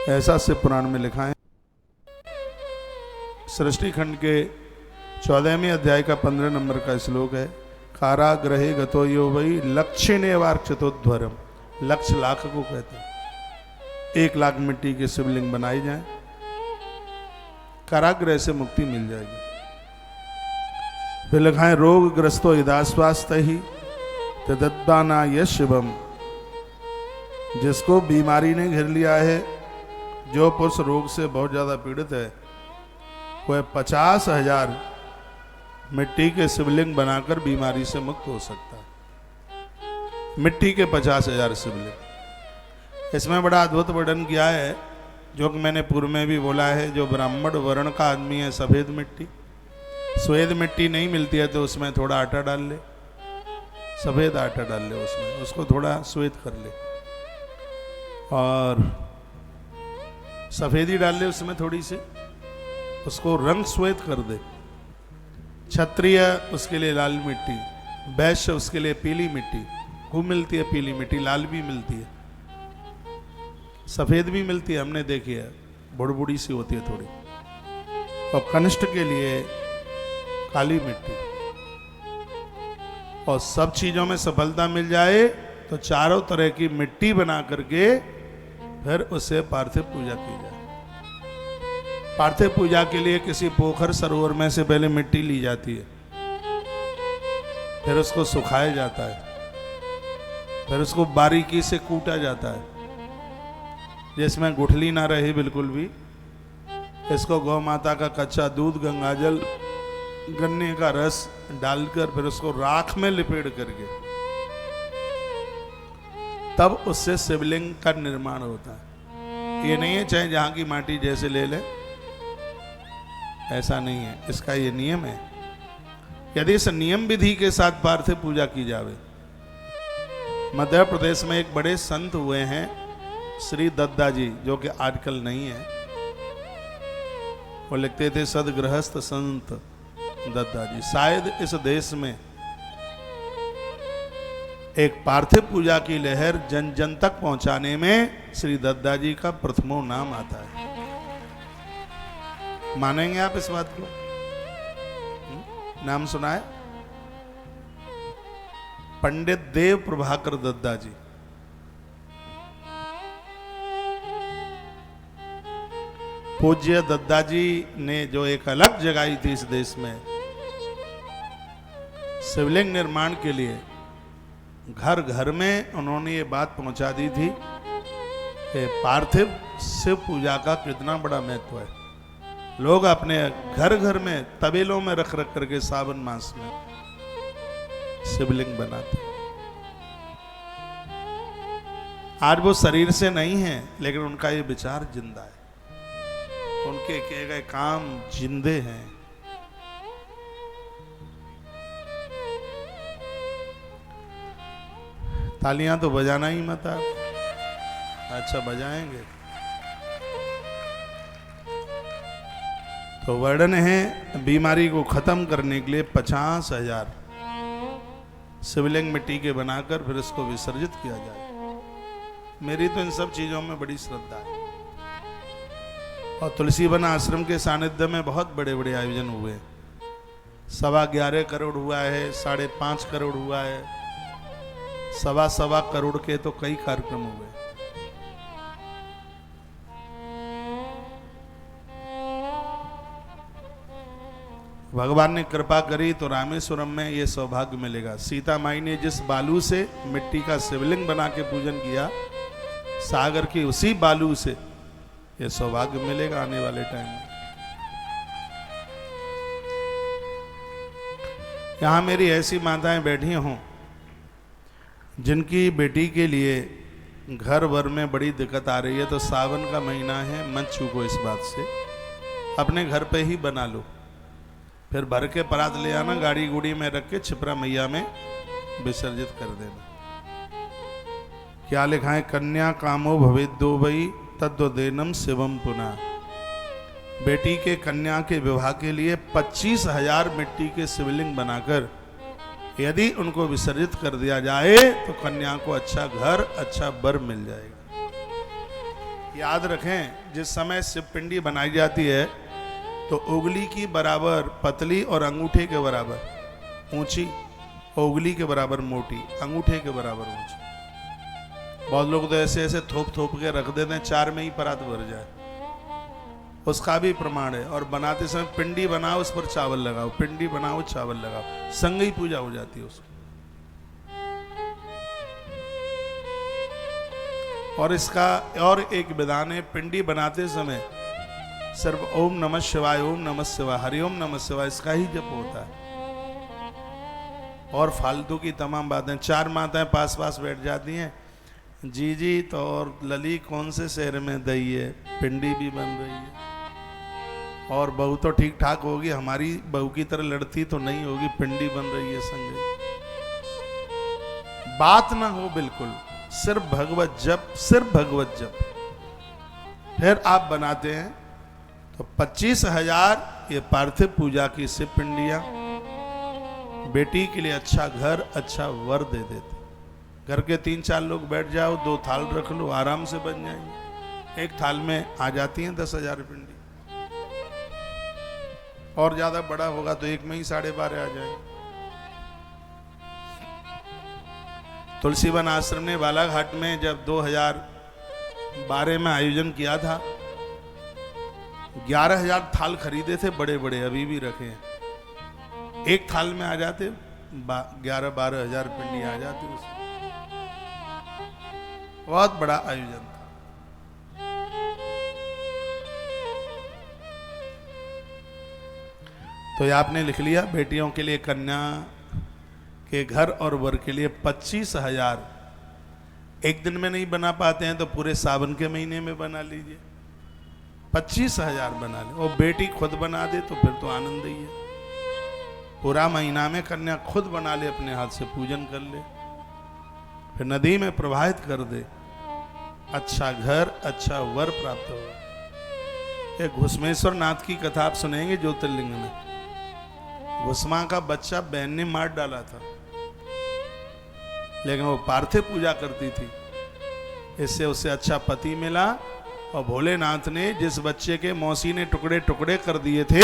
Speaker 1: ऐसा शिव पुराण में लिखा है। सृष्टि खंड के 14वें अध्याय का 15 नंबर का श्लोक है। कारागृहे गतो यो वही लक्ष्यने वार्क्षतोध्वरम। लक्ष्य लाख को कहते हैं। 1 लाख मिट्टी के शिवलिंग बनाई जाए, कारागृह से मुक्ति मिल जाएगी। फिर लिखा है रोग ग्रस्तो यदास्वास्थ्य ही तदत्ताना यश शिवम। जिसको बीमारी ने घेर लिया है, जो पुरुष रोग से बहुत ज्यादा पीड़ित है, वह 50,000 मिट्टी के शिवलिंग बनाकर बीमारी से मुक्त हो सकता है। मिट्टी के 50,000 शिवलिंग। इसमें बड़ा अद्भुत वर्णन किया है, जो कि मैंने पूर्व में भी बोला है। जो ब्राह्मण वर्ण का आदमी है, सफेद मिट्टी, श्वेत मिट्टी नहीं मिलती है तो उसमें थोड़ा आटा डाल ले, सफेद आटा डाल ले उसमें, उसको थोड़ा श्वेत कर ले, और सफेदी डाल ले उसमें थोड़ी सी, उसको रंग श्वेत कर दे। क्षत्रिय उसके लिए लाल मिट्टी, वैश्य उसके लिए पीली मिट्टी, खूब मिलती है पीली मिट्टी, लाल भी मिलती है, सफेद भी मिलती है, हमने देखी है, बुड़बुड़ी सी होती है थोड़ी। और कनिष्ठ के लिए काली मिट्टी। और सब चीजों में सफलता मिल जाए तो चारों तरह की मिट्टी बना करके फिर उससे पार्थिव पूजा की जाए। पार्थिव पूजा के लिए किसी पोखर सरोवर में से पहले मिट्टी ली जाती है, फिर उसको सुखाया जाता है, फिर उसको बारीकी से कूटा जाता है जिसमें गुठली ना रहे बिल्कुल भी। इसको गौ माता का कच्चा दूध, गंगाजल, गन्ने का रस डालकर फिर उसको राख में लिपेट करके तब उससे शिवलिंग का निर्माण होता है। ये नहीं है चाहे जहां की माटी जैसे ले ले, ऐसा नहीं है, इसका ये नियम है। यदि इस नियम विधि के साथ पार्थिव पूजा की जावे। मध्य प्रदेश में एक बड़े संत हुए हैं श्री दद्दा जी, जो कि आजकल नहीं है। वो लिखते थे सदगृहस्थ संत दद्दा जी। शायद इस देश में एक पार्थिव पूजा की लहर जन जन तक पहुंचाने में श्री दद्दा जी का प्रथमो नाम आता है। मानेंगे आप इस बात को? नाम सुना है? पंडित देव प्रभाकर दद्दा जी। पूज्य दद्दा जी ने जो एक अलग जगाई थी इस देश में शिवलिंग निर्माण के लिए, घर घर में उन्होंने ये बात पहुंचा दी थी कि पार्थिव शिव पूजा का कितना बड़ा महत्व है। लोग अपने घर घर में तबेलों में रख रख करके सावन मास में शिवलिंग बनाते। आज वो शरीर से नहीं है, लेकिन उनका ये विचार जिंदा है, उनके किए गए काम जिंदे हैं। तालियां तो बजाना ही मत आप। अच्छा बजाएंगे तो वर्णन है बीमारी को खत्म करने के लिए 50,000 शिवलिंग मिट्टी के बनाकर फिर इसको विसर्जित किया जाए। मेरी तो इन सब चीजों में बड़ी श्रद्धा है। और तुलसी वन आश्रम के सानिध्य में बहुत बड़े बड़े आयोजन हुए। 11.25 करोड़ हुआ है, 5.5 करोड़ हुआ है, 1.25 करोड़ के तो कई कार्यक्रम हुए। भगवान ने कृपा करी तो रामेश्वरम में ये सौभाग्य मिलेगा। सीता माई ने जिस बालू से मिट्टी का शिवलिंग बना के पूजन किया, सागर की उसी बालू से ये सौभाग्य मिलेगा आने वाले टाइम में। यहां मेरी ऐसी माताएं बैठी हों जिनकी बेटी के लिए घर भर में बड़ी दिक्कत आ रही है, तो सावन का महीना है, मत चूको इस बात से, अपने घर पे ही बना लो, फिर भर के परात ले आना, गाड़ी गुड़ी में रख के छिपरा मैया में विसर्जित कर देना। क्या लिखा है? कन्या कामो भवेद्यो वै तद्वदेनम शिवम पुनः। बेटी के कन्या के विवाह के लिए 25,000 मिट्टी के शिवलिंग बनाकर यदि उनको विसर्जित कर दिया जाए तो कन्या को अच्छा घर, अच्छा वर मिल जाएगा। याद रखें, जिस समय शिव पिंडी बनाई जाती है तो उंगली की बराबर पतली और अंगूठे के बराबर ऊंची, उंगली के बराबर मोटी, अंगूठे के बराबर ऊंची। बहुत लोग तो ऐसे ऐसे थोप थोप के रख देते हैं, 4 में ही परात भर जाए, उसका भी प्रमाण है। और बनाते समय पिंडी बनाओ, उस पर चावल लगाओ, पिंडी बनाओ चावल लगाओ, संग ही पूजा हो जाती है उसकी। और इसका और एक विधान है, पिंडी बनाते समय सिर्फ ओम नमः शिवाय, ओम नमः शिवाय, हरिओम नमः शिवाय, इसका ही जप होता है। और फालतू की तमाम बातें। 4 माताएं पास पास बैठ जाती हैं, जी जी तो और लली कौन से शहर में दई है, पिंडी भी बन रही है, और बहू तो ठीक ठाक होगी, हमारी बहू की तरह लड़ती तो नहीं होगी, पिंडी बन रही है संग। बात ना हो बिल्कुल, सिर्फ भगवत जप, सिर्फ भगवत जप। फिर आप बनाते हैं तो 25,000 ये पार्थिव पूजा की शिव पिंडियां बेटी के लिए अच्छा घर, अच्छा वर दे देते। घर के 3-4 लोग बैठ जाओ, 2 थाल रख लो, आराम से बन जाएंगे। एक थाल में आ जाती हैं 10,000 पिंडी, और ज्यादा बड़ा होगा तो एक में ही 12.5 आ जाएंगे। तुलसीवन आश्रम ने बालाघाट में जब 2012 में आयोजन किया था, 11,000 थाल खरीदे थे, बड़े बड़े, अभी भी रखे हैं। एक थाल में आ जाते 11-12 हजार पिंडी आ जाती उसमें। बहुत बड़ा आयोजन था। तो ये आपने लिख लिया, बेटियों के लिए कन्या के घर और वर के लिए 25,000। एक दिन में नहीं बना पाते हैं तो पूरे सावन के महीने में बना लीजिए, 25,000 बना ले। और बेटी खुद बना दे तो फिर तो आनंद ही है। पूरा महीना में कन्या खुद बना ले, अपने हाथ से पूजन कर ले, फिर नदी में प्रवाहित कर दे, अच्छा घर अच्छा वर प्राप्त होगा। एक घुसमेश्वर नाथ की कथा आप सुनेंगे ज्योतिर्लिंग में। घुसमा का बच्चा बहन ने मार डाला था, लेकिन वो पार्थिव पूजा करती थी, इससे उसे अच्छा पति मिला। और भोलेनाथ ने जिस बच्चे के मौसी ने टुकड़े टुकड़े कर दिए थे,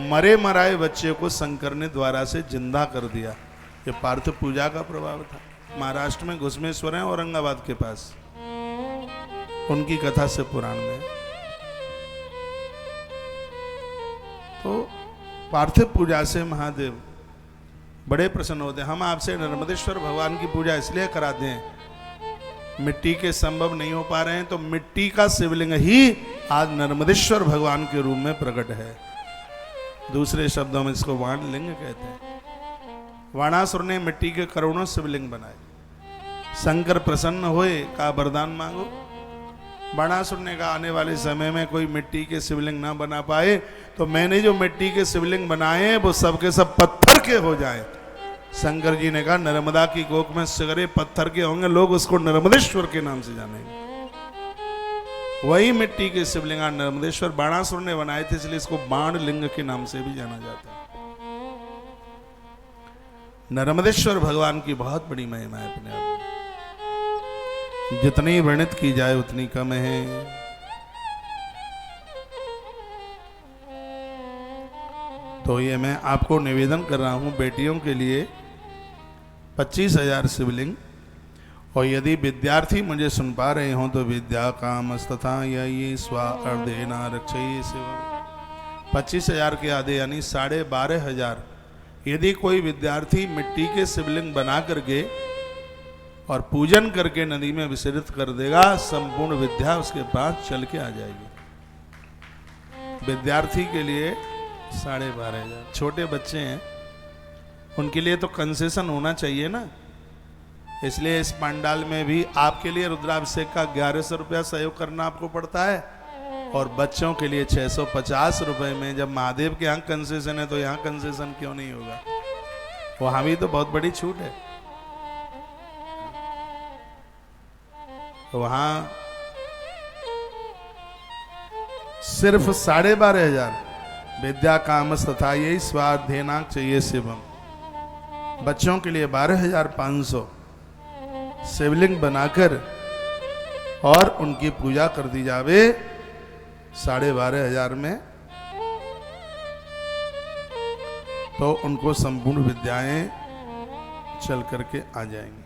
Speaker 1: मरे मराए बच्चे को शंकर ने द्वारा से जिंदा कर दिया। ये पार्थिव पूजा का प्रभाव था। महाराष्ट्र में घुसमेश्वर है, औरंगाबाद के पास, उनकी कथा से पुराण में। तो पार्थिव पूजा से महादेव बड़े प्रसन्न होते हैं। हम आपसे नर्मदेश्वर भगवान की पूजा इसलिए कराते हैं, मिट्टी के संभव नहीं हो पा रहे हैं तो मिट्टी का शिवलिंग ही आज नर्मदेश्वर भगवान के रूप में प्रकट है। दूसरे शब्दों में इसको वाण लिंग कहते हैं। वाणासुर ने मिट्टी के करोड़ों शिवलिंग बनाए, शंकर प्रसन्न हुए, का वरदान मांगो। बाणासुर ने कहा आने वाले समय में कोई मिट्टी के शिवलिंग ना बना पाए तो मैंने जो मिट्टी के शिवलिंग बनाए हैं वो सब के सब पत्थर के हो जाए। शंकर जी ने कहा नर्मदा की गोक में सगरे पत्थर के होंगे, लोग उसको नर्मदेश्वर के नाम से जानेंगे। वही मिट्टी के शिवलिंग नर्मदेश्वर बाणासुर ने बनाए थे, इसलिए इसको बाण लिंग के नाम से भी जाना जाता है। नर्मदेश्वर भगवान की बहुत बड़ी महिमा है अपने आप में, जितनी वर्णित की जाए उतनी कम है। तो ये मैं आपको निवेदन कर रहा हूं बेटियों के लिए 25,000 शिवलिंग। और यदि विद्यार्थी मुझे सुन पा रहे हों तो विद्या काम तथा ये स्वार्धेना रक्षये शिवम। 25,000 के आधे यानी 12,500 यदि कोई विद्यार्थी मिट्टी के शिवलिंग बना करके और पूजन करके नदी में विसर्जित कर देगा, संपूर्ण विद्या उसके पास चल के आ जाएगी। विद्यार्थी के लिए 12,500। छोटे बच्चे हैं उनके लिए तो कंसेशन होना चाहिए ना, इसलिए इस पंडाल में भी आपके लिए रुद्राभिषेक का 1100 रुपया सहयोग करना आपको पड़ता है, और बच्चों के लिए 650 रुपए में। जब महादेव के यहाँ कंसेशन है तो यहाँ कंसेशन क्यों नहीं होगा? वहां भी तो बहुत बड़ी छूट है। तो वहां सिर्फ 12,500 विद्या काम तथा यही स्वार्धेनाक चाहिए शिवम। बच्चों के लिए 12,500 शिवलिंग बनाकर और उनकी पूजा कर दी जावे 12,500 में, तो उनको संपूर्ण विद्याएं चल करके आ जाएंगी।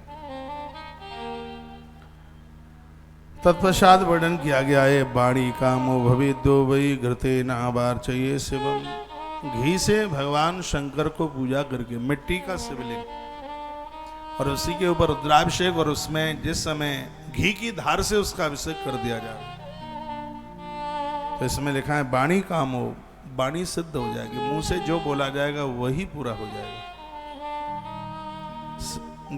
Speaker 1: तत्पश्चात वर्णन किया गया है बाणी कामो भवेद्यो वही घृते नाबार चाहिए शिवम। घी से भगवान शंकर को पूजा करके मिट्टी का शिवलिंग और उसी के ऊपर रुद्राभिषेक, और उसमें जिस समय घी की धार से उसका अभिषेक कर दिया जाए तो इसमें लिखा है बाणी कामो, बाणी सिद्ध हो जाएगी। मुंह से जो बोला जाएगा वही पूरा हो जाएगा।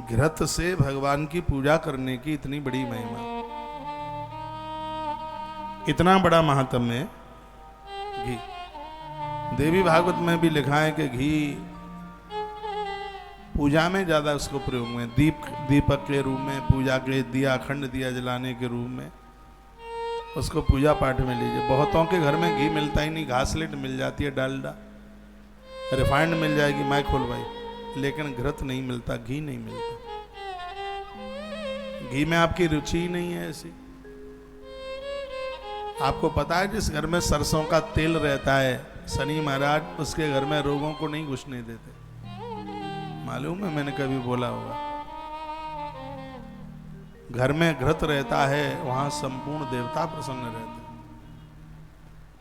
Speaker 1: घृत से भगवान की पूजा करने की इतनी बड़ी महिमा, इतना बड़ा महात्म्य है घी। देवी भागवत में भी लिखा है कि घी पूजा में ज्यादा उसको प्रयोग में, दीपक के रूप में, पूजा के दिया, अखंड दिया जलाने के रूप में उसको पूजा पाठ में लीजिए। बहुतों के घर में घी मिलता ही नहीं, घासलेट मिल जाती है, डालडा रिफाइंड मिल जाएगी, मैं खोल भाई, लेकिन घृत नहीं मिलता, घी नहीं मिलता। घी में आपकी रुचि ही नहीं है ऐसी। आपको पता है जिस घर में सरसों का तेल रहता है शनि महाराज उसके घर में रोगों को नहीं घुसने देते। मालूम है, मैंने कभी बोला होगा। घर में घृत रहता है वहां संपूर्ण देवता प्रसन्न रहते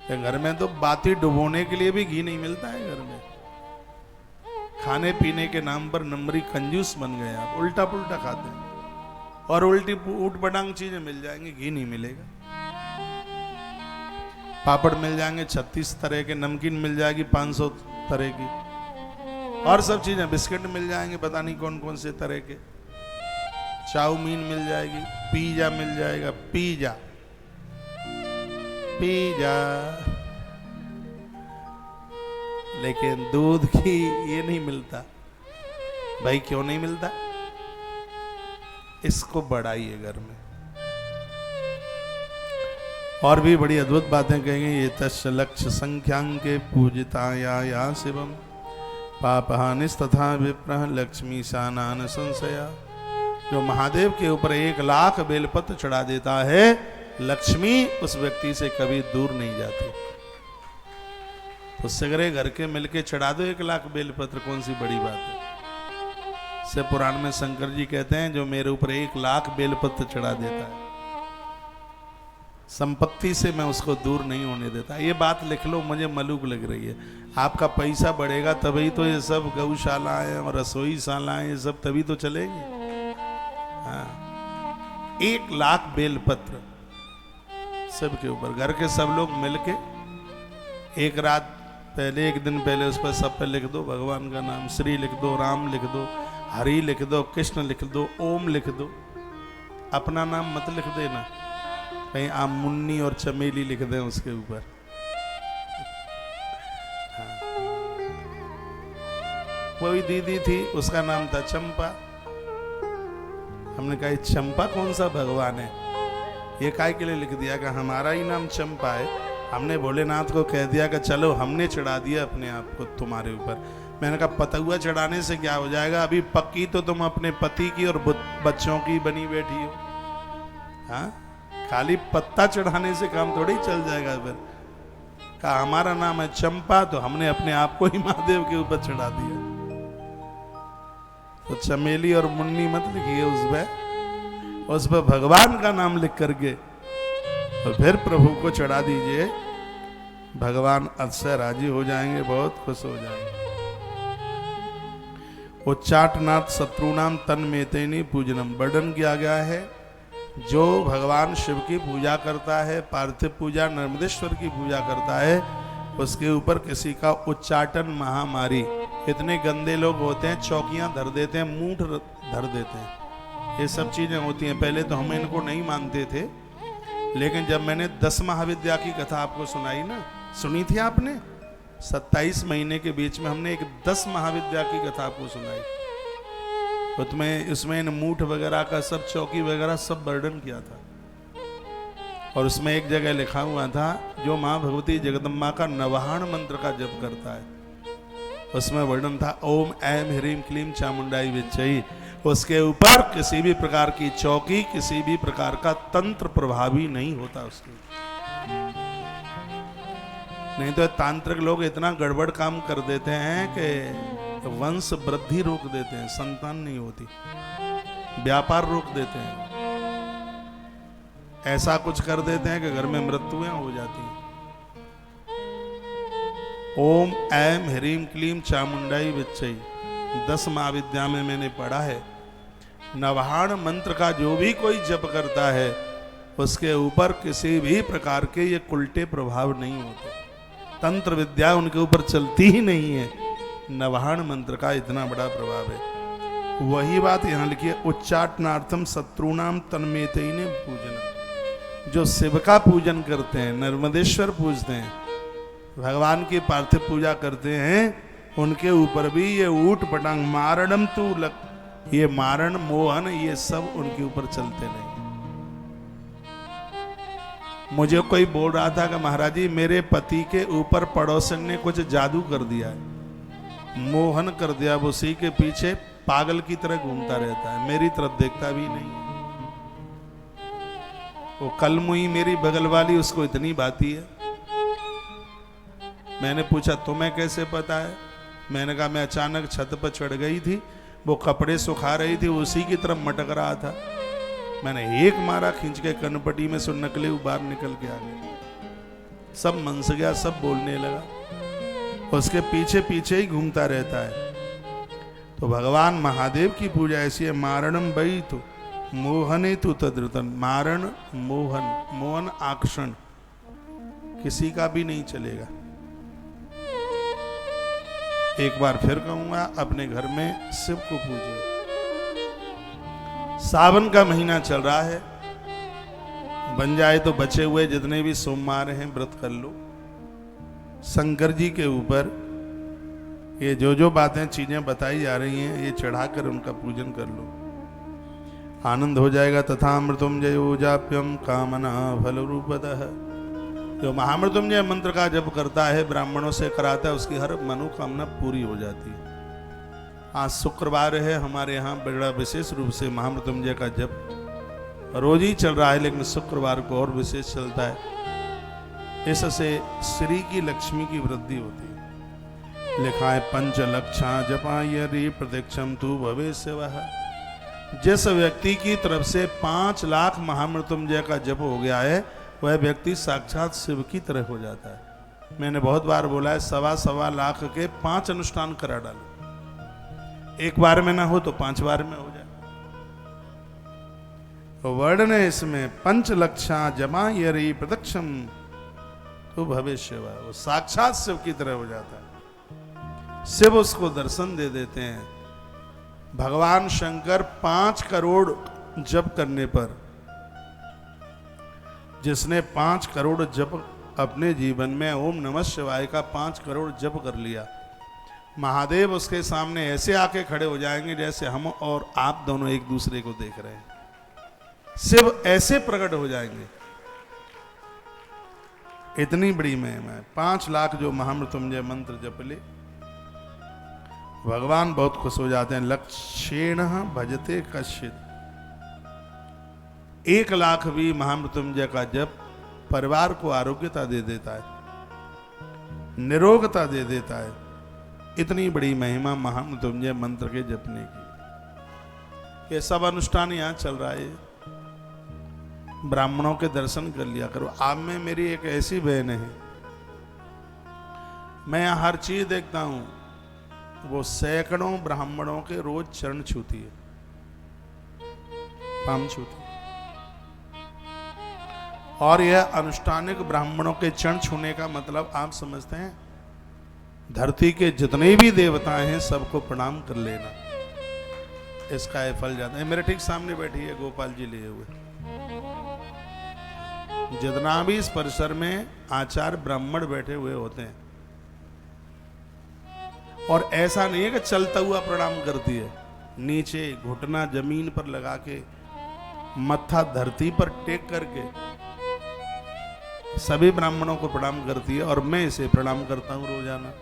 Speaker 1: हैं। घर में तो बाती डुबोने के लिए भी घी नहीं मिलता है। घर में खाने पीने के नाम पर नंबरी कंजूस बन गए आप, उल्टा पुल्टा खाते हैं और उल्टी ऊट पटांग चीजें मिल जाएंगी, घी नहीं मिलेगा। पापड़ मिल जाएंगे 36 तरह के, नमकीन मिल जाएगी 500 तरह की, और सब चीजें, बिस्किट मिल जाएंगे पता नहीं कौन कौन से तरह के, चाउमीन मिल जाएगी, पिज्जा मिल जाएगा, पिज्जा पिज्जा, लेकिन दूध की ये नहीं मिलता। भाई क्यों नहीं मिलता? इसको बढ़ाइए घर में। और भी बड़ी अद्भुत बातें कहेंगे। ये तस् लक्ष्य संख्यांके पूजिता या शिवम पापहानिस तथा विप्रह लक्ष्मी शानान संशया। जो महादेव के ऊपर 1,00,000 बेलपत्र चढ़ा देता है, लक्ष्मी उस व्यक्ति से कभी दूर नहीं जाती। तो सगरे घर के मिलके चढ़ा दो 1,00,000 बेलपत्र, कौन सी बड़ी बात है। से पुराण में शंकर जी कहते हैं जो मेरे ऊपर 1,00,000 बेलपत्र चढ़ा देता है, संपत्ति से मैं उसको दूर नहीं होने देता। ये बात लिख लो, मुझे मलूक लग रही है। आपका पैसा बढ़ेगा तभी तो ये सब गौशालाएं और रसोईशालाएं ये सब तभी तो चलेगी। हाँ, 1,00,000 बेलपत्र सबके ऊपर, घर के सब लोग मिलके एक रात पहले, एक दिन पहले उस पर सब पे लिख दो भगवान का नाम। श्री लिख दो, राम लिख दो, हरि लिख दो, कृष्ण लिख दो, ओम लिख दो। अपना नाम मत लिख देना, कहीं आप मुन्नी और चमेली लिख दें उसके ऊपर। हाँ। कोई दीदी थी, उसका नाम था चंपा। हमने कहा चंपा कौन सा भगवान है? ये काय के लिए लिख दिया कि हमारा ही नाम चंपा है। हमने भोलेनाथ को कह दिया कि चलो हमने चढ़ा दिया अपने आप को तुम्हारे ऊपर। मैंने कहा पतुआ चढ़ाने से क्या हो जाएगा? अभी पक्की तो तुम अपने पति की और बच्चों की बनी बैठी हो। हाँ, खाली पत्ता चढ़ाने से काम थोड़ी चल जाएगा। फिर कहा हमारा नाम है चंपा, तो हमने अपने आप को ही महादेव के ऊपर चढ़ा दिया। तो चमेली और मुन्नी मत लिखिए उस पर भगवान का नाम लिख करके और फिर प्रभु को चढ़ा दीजिए। भगवान अवश्य राजी हो जाएंगे, बहुत खुश हो जाएंगे। उच्चाटनाथ शत्रुनाम तन्मेतेनी पूजनम, वर्णन किया गया है जो भगवान शिव की पूजा करता है, पार्थिव पूजा नर्मदेश्वर की पूजा करता है, उसके ऊपर किसी का उच्चाटन महामारी। इतने गंदे लोग होते हैं, चौकियां धर देते हैं, मूठ धर देते हैं, ये सब चीजें होती हैं। पहले तो हम इनको नहीं मानते थे, लेकिन जब मैंने 10 महाविद्या की कथा आपको सुनाई ना, सुनी थी आपने? 27 महीने के बीच में हमने एक 10 महाविद्या की कथा आपको सुनाई। उसमें इन मूठ वगैरह का सब, चौकी वगैरह सब वर्णन किया था। और उसमें एक जगह लिखा हुआ था जो माँ भगवती जगदम्बा का नवाहन मंत्र का जप करता है, उसमें वर्णन था ओम ऐम ह्रीम क्लीम चामुंडाई विच्चई। उसके ऊपर किसी भी प्रकार की चौकी, किसी भी प्रकार का तंत्र प्रभावी नहीं होता उसके। नहीं तो तांत्रिक लोग इतना गड़बड़ काम कर देते हैं कि वंश वृद्धि रोक देते हैं, संतान नहीं होती, व्यापार रोक देते हैं, ऐसा कुछ कर देते हैं कि घर में मृत्युएं हो जाती हैं। ओम ऐम ह्रीम क्लीम चामुंडाई विच्चई 10 महाविद्या में मैंने पढ़ा है। नवाहन मंत्र का जो भी कोई जप करता है उसके ऊपर किसी भी प्रकार के ये उल्टे प्रभाव नहीं होते, तंत्र विद्या उनके ऊपर चलती ही नहीं है। नवाहन मंत्र का इतना बड़ा प्रभाव है। वही बात यहाँ लिखी है, उच्चाटनार्थम शत्रुनाम तन्मेतेने पूजनम। जो शिव का पूजन करते हैं, नर्मदेश्वर पूजते हैं, भगवान की पार्थिव पूजा करते हैं, उनके ऊपर भी ये ऊट पटांग मारणम तू लक, ये मारण मोहन ये सब उनके ऊपर चलते नहीं। मुझे कोई बोल रहा था कि महाराज जी मेरे पति के ऊपर पड़ोसन ने कुछ जादू कर दिया है, मोहन कर दिया, वो उसी के पीछे पागल की तरह घूमता रहता है, मेरी तरफ देखता भी नहीं है। वो कल मुई मेरी बगल वाली, उसको इतनी बाती है। मैंने पूछा तुम्हें कैसे पता है? मैंने कहा मैं अचानक छत पर चढ़ गई थी, वो कपड़े सुखा रही थी, उसी की तरफ मटक रहा था। मैंने एक मारा खींच के कनपटी में से नकले बाहर निकल के आ गए। सब मनस गया, सब बोलने लगा, उसके पीछे पीछे ही घूमता रहता है। तो भगवान महादेव की पूजा ऐसी है, मारणम बई तो मोहने तु तद्रुतन। मारण मोहन, मोहन आकर्षण किसी का भी नहीं चलेगा। एक बार फिर कहूंगा, अपने घर में शिव को पूजिए। सावन का महीना चल रहा है, बन जाए तो बचे हुए जितने भी सोमवार हैं व्रत कर लो। शंकर जी के ऊपर ये जो बातें चीजें बताई जा रही हैं, ये चढ़ाकर उनका पूजन कर लो, आनंद हो जाएगा। तथा मृत्युंजयो जाप्यम कामना फल रूपतः। जो महामृत्युंजय मंत्र का जप करता है, ब्राह्मणों से कराता है, उसकी हर मनोकामना पूरी हो जाती है। आज शुक्रवार है, हमारे यहाँ बड़ा विशेष रूप से महामृत्युंजय का जप रोज ही चल रहा है, लेकिन शुक्रवार को और विशेष चलता है। इससे श्री की लक्ष्मी की वृद्धि होती है। लिखा है पंच लक्षा जपा यदि प्रत्यक्षम तू भविष्य वह। जिस व्यक्ति की तरफ से 5 लाख महामृत्युंजय का जप हो गया है, वह व्यक्ति साक्षात शिव की तरह हो जाता है। मैंने बहुत बार बोला है, 1.25 लाख के 5 अनुष्ठान करा डालो। एक बार में ना हो तो 5 बार में हो जाए। तो वर्णन है इसमें, पंच लक्षा जमा यरी प्रदक्षम तो भविष्य, वो साक्षात शिव की तरह हो जाता है। शिव उसको दर्शन दे देते हैं। भगवान शंकर 5 करोड़ जप करने पर, जिसने 5 करोड़ जप अपने जीवन में ओम नमः शिवाय का 5 करोड़ जप कर लिया, महादेव उसके सामने ऐसे आके खड़े हो जाएंगे जैसे हम और आप दोनों एक दूसरे को देख रहे हैं। शिव ऐसे प्रकट हो जाएंगे। इतनी बड़ी महिमा है। 5 लाख जो महामृत्युंजय मंत्र जप ले, भगवान बहुत खुश हो जाते हैं। लक्षेण भजते कश्चित। 1 लाख भी महामृत्युंजय का जप परिवार को आरोग्यता दे देता है, निरोगता दे देता है। इतनी बड़ी महिमा महामृत्युंजय मंत्र के जपने की। ये सब अनुष्ठान यहां चल रहा है। ब्राह्मणों के दर्शन कर लिया करो। आप में मेरी एक ऐसी बहन है, मैं यहां हर चीज देखता हूं, वो सैकड़ों ब्राह्मणों के रोज चरण छूती है, पाम छूती है। और यह अनुष्ठानिक ब्राह्मणों के चरण छूने का मतलब आप समझते हैं, धरती के जितने भी देवता हैं सबको प्रणाम कर लेना, इसका ये फल जाता है। मेरे ठीक सामने बैठी है गोपाल जी लिए हुए। जितना भी इस परिसर में आचार्य ब्राह्मण बैठे हुए होते हैं, और ऐसा नहीं है कि चलता हुआ प्रणाम करती है, नीचे घुटना जमीन पर लगा के, मत्था धरती पर टेक करके सभी ब्राह्मणों को प्रणाम करती है। और मैं इसे प्रणाम करता हूं रोजाना।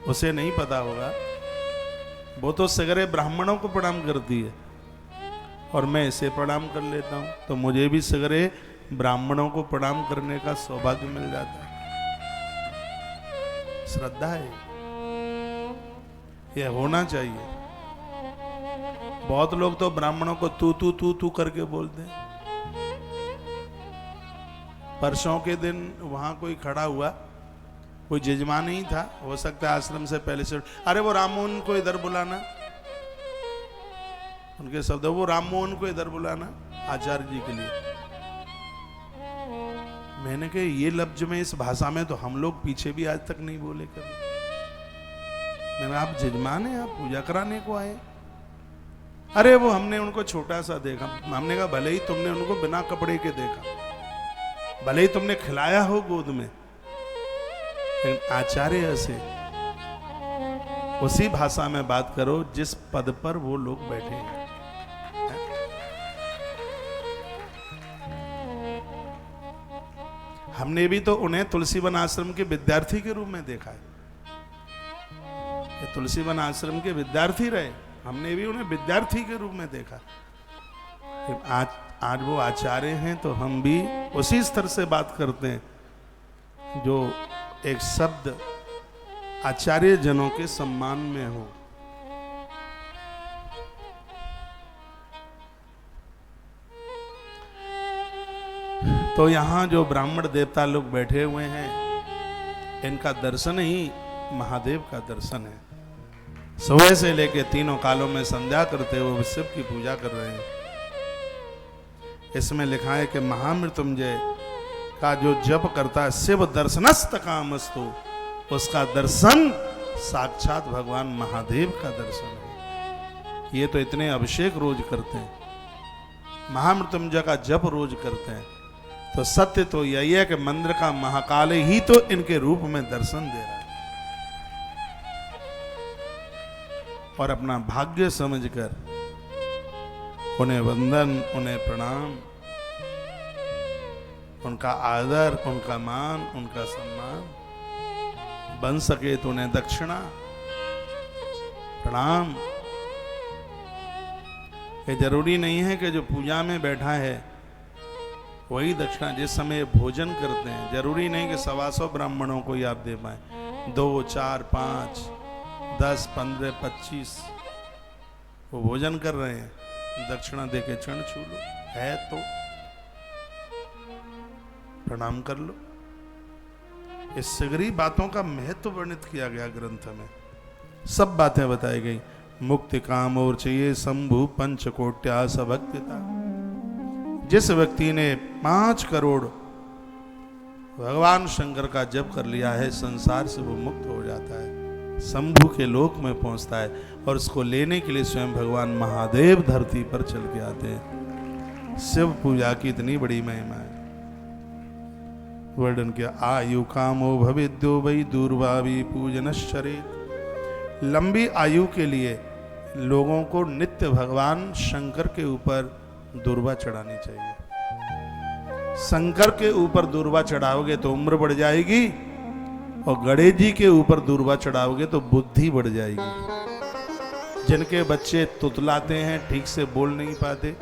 Speaker 1: उसे नहीं पता होगा, वो तो सगरे ब्राह्मणों को प्रणाम करती है और मैं इसे प्रणाम कर लेता हूं, तो मुझे भी सगरे ब्राह्मणों को प्रणाम करने का सौभाग्य मिल जाता है। श्रद्धा है, यह होना चाहिए। बहुत लोग तो ब्राह्मणों को तू तू तू तू करके बोलते हैं। परसों के दिन वहां कोई खड़ा हुआ, कोई जजमान ही था, हो सकता है आश्रम से पहले से, अरे वो राममोहन को इधर बुलाना, उनके शब्द, वो राममोहन को इधर बुलाना आचार्य जी के लिए। मैंने कहा ये लफ्ज में इस भाषा में तो हम लोग पीछे भी आज तक नहीं बोले कभी। मैंने, आप जजमान हैं, आप पूजा कराने को आए? अरे वो हमने उनको छोटा सा देखा। हमने कहा भले ही तुमने उनको बिना कपड़े के देखा, भले ही तुमने खिलाया हो गोद में, लेकिन आचार्य से उसी भाषा में बात करो जिस पद पर वो लोग बैठे हैं। हमने भी तो उन्हें तुलसीवन आश्रम के विद्यार्थी के रूप में देखा है। ये तुलसीवन आश्रम के विद्यार्थी रहे, हमने भी उन्हें विद्यार्थी के रूप में देखा। आज वो आचार्य हैं तो हम भी उसी स्तर से बात करते हैं जो एक शब्द आचार्य जनों के सम्मान में हो। तो यहां जो ब्राह्मण देवता लोग बैठे हुए हैं, इनका दर्शन ही महादेव का दर्शन है। सुबह से लेके तीनों कालों में संध्या करते हुए शिव की पूजा कर रहे हैं। इसमें लिखा है कि महामृत्युंजय का जो जप करता है, शिव दर्शनस्त कामस्तु, उसका दर्शन साक्षात भगवान महादेव का दर्शन है। ये तो इतने अभिषेक रोज करते हैं, महामृत्युंजय का जप रोज करते हैं। तो सत्य तो यही है कि मंदिर का महाकाल ही तो इनके रूप में दर्शन दे रहा है, और अपना भाग्य समझकर उन्हें वंदन, उन्हें प्रणाम, उनका आदर, उनका मान, उनका सम्मान, बन सके तो उन्हें दक्षिणा प्रणाम। ये जरूरी नहीं है कि जो पूजा में बैठा है वही दक्षिणा। जिस समय भोजन करते हैं, जरूरी नहीं कि 125 ब्राह्मणों को ही आप दे पाए। 2, 4, 5, 10, 15, 25 वो भोजन कर रहे हैं, दक्षिणा देके चरण छू लो, है तो प्रणाम कर लो। इस सगरी बातों का महत्व वर्णित किया गया ग्रंथ में, सब बातें बताई गई। मुक्ति काम और चाहिए शंभु पंचकोट्या सभक्तिता। जिस व्यक्ति ने 5 करोड़ भगवान शंकर का जप कर लिया है, संसार से वो मुक्त हो जाता है, शंभु के लोक में पहुंचता है, और उसको लेने के लिए स्वयं भगवान महादेव धरती पर चल के आते हैं। शिव पूजा की इतनी बड़ी महिमा है। वर्णन किया, आयु कामो भवेद्यो वै दूर्वावी पूजनश्चरेत। लंबी आयु के लिए लोगों को नित्य भगवान शंकर के ऊपर दूर्वा चढ़ानी चाहिए। शंकर के ऊपर दूर्वा चढ़ाओगे तो उम्र बढ़ जाएगी, और गणेश जी के ऊपर दूर्वा चढ़ाओगे तो बुद्धि बढ़ जाएगी। जिनके बच्चे तुतलाते हैं, ठीक से बोल नहीं पाते,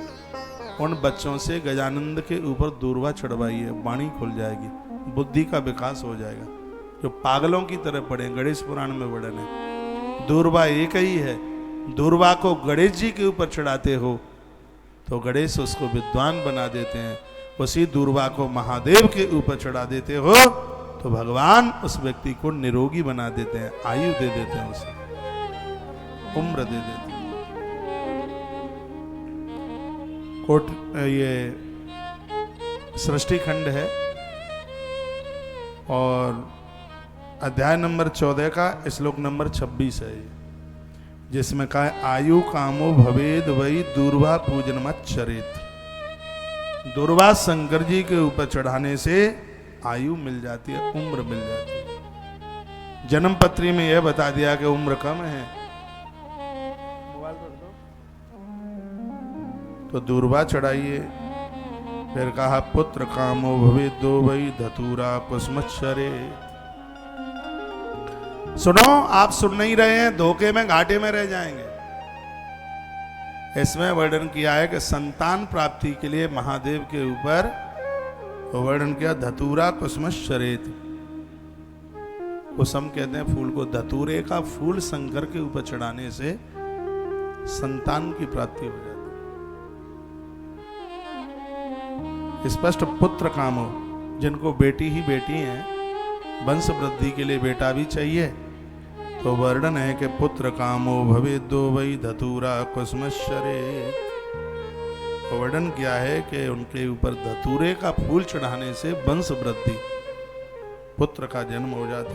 Speaker 1: उन बच्चों से गजानंद के ऊपर दूर्वा चढ़वाइए, वाणी खुल जाएगी, बुद्धि का विकास हो जाएगा। जो पागलों की तरह पढ़े, गणेश पुराण में वर्णन है। दूर्वा एक ही है। दूर्वा को गणेश जी के ऊपर चढ़ाते हो तो गणेश उसको विद्वान बना देते हैं। उसी दूर्वा को महादेव के ऊपर चढ़ा देते हो तो भगवान उस व्यक्ति को निरोगी बना देते हैं, आयु दे देते हैं, उसे उम्र दे देते हैं। कोट ये सृष्टि खंड है, और अध्याय नंबर 14 का श्लोक नंबर 26 है, जिसमें कहा है, आयु कामो भवेद वही दूर्वा पूजन मत चरित। दूर्वा शंकर जी के ऊपर चढ़ाने से आयु मिल जाती है, उम्र मिल जाती है। जन्म पत्री में यह बता दिया कि उम्र कम है, तो दूर्वा चढ़ाइए। फिर कहा, पुत्र कामो भवेद्यो वै धतूरा कुसुमच्छरे। सुनो, आप सुन नहीं रहे हैं, धोखे में घाटे में रह जाएंगे। इसमें वर्णन किया है कि संतान प्राप्ति के लिए महादेव के ऊपर वर्णन किया, धतूरा कुसुमच्छरेत। कुसुम कहते हैं फूल को, धतूरे का फूल शंकर के ऊपर चढ़ाने से संतान की प्राप्ति हो जाती है। स्पष्ट पुत्र कामो, जिनको बेटी ही बेटी है, वंश वृद्धि के लिए बेटा भी चाहिए, तो वर्णन है कि पुत्र कामो भवेद्यो वै धतूरा कुसुमच्छरेत। वर्णन किया है कि उनके ऊपर धतूरे का फूल चढ़ाने से वंश वृद्धि, पुत्र का जन्म हो जाता है।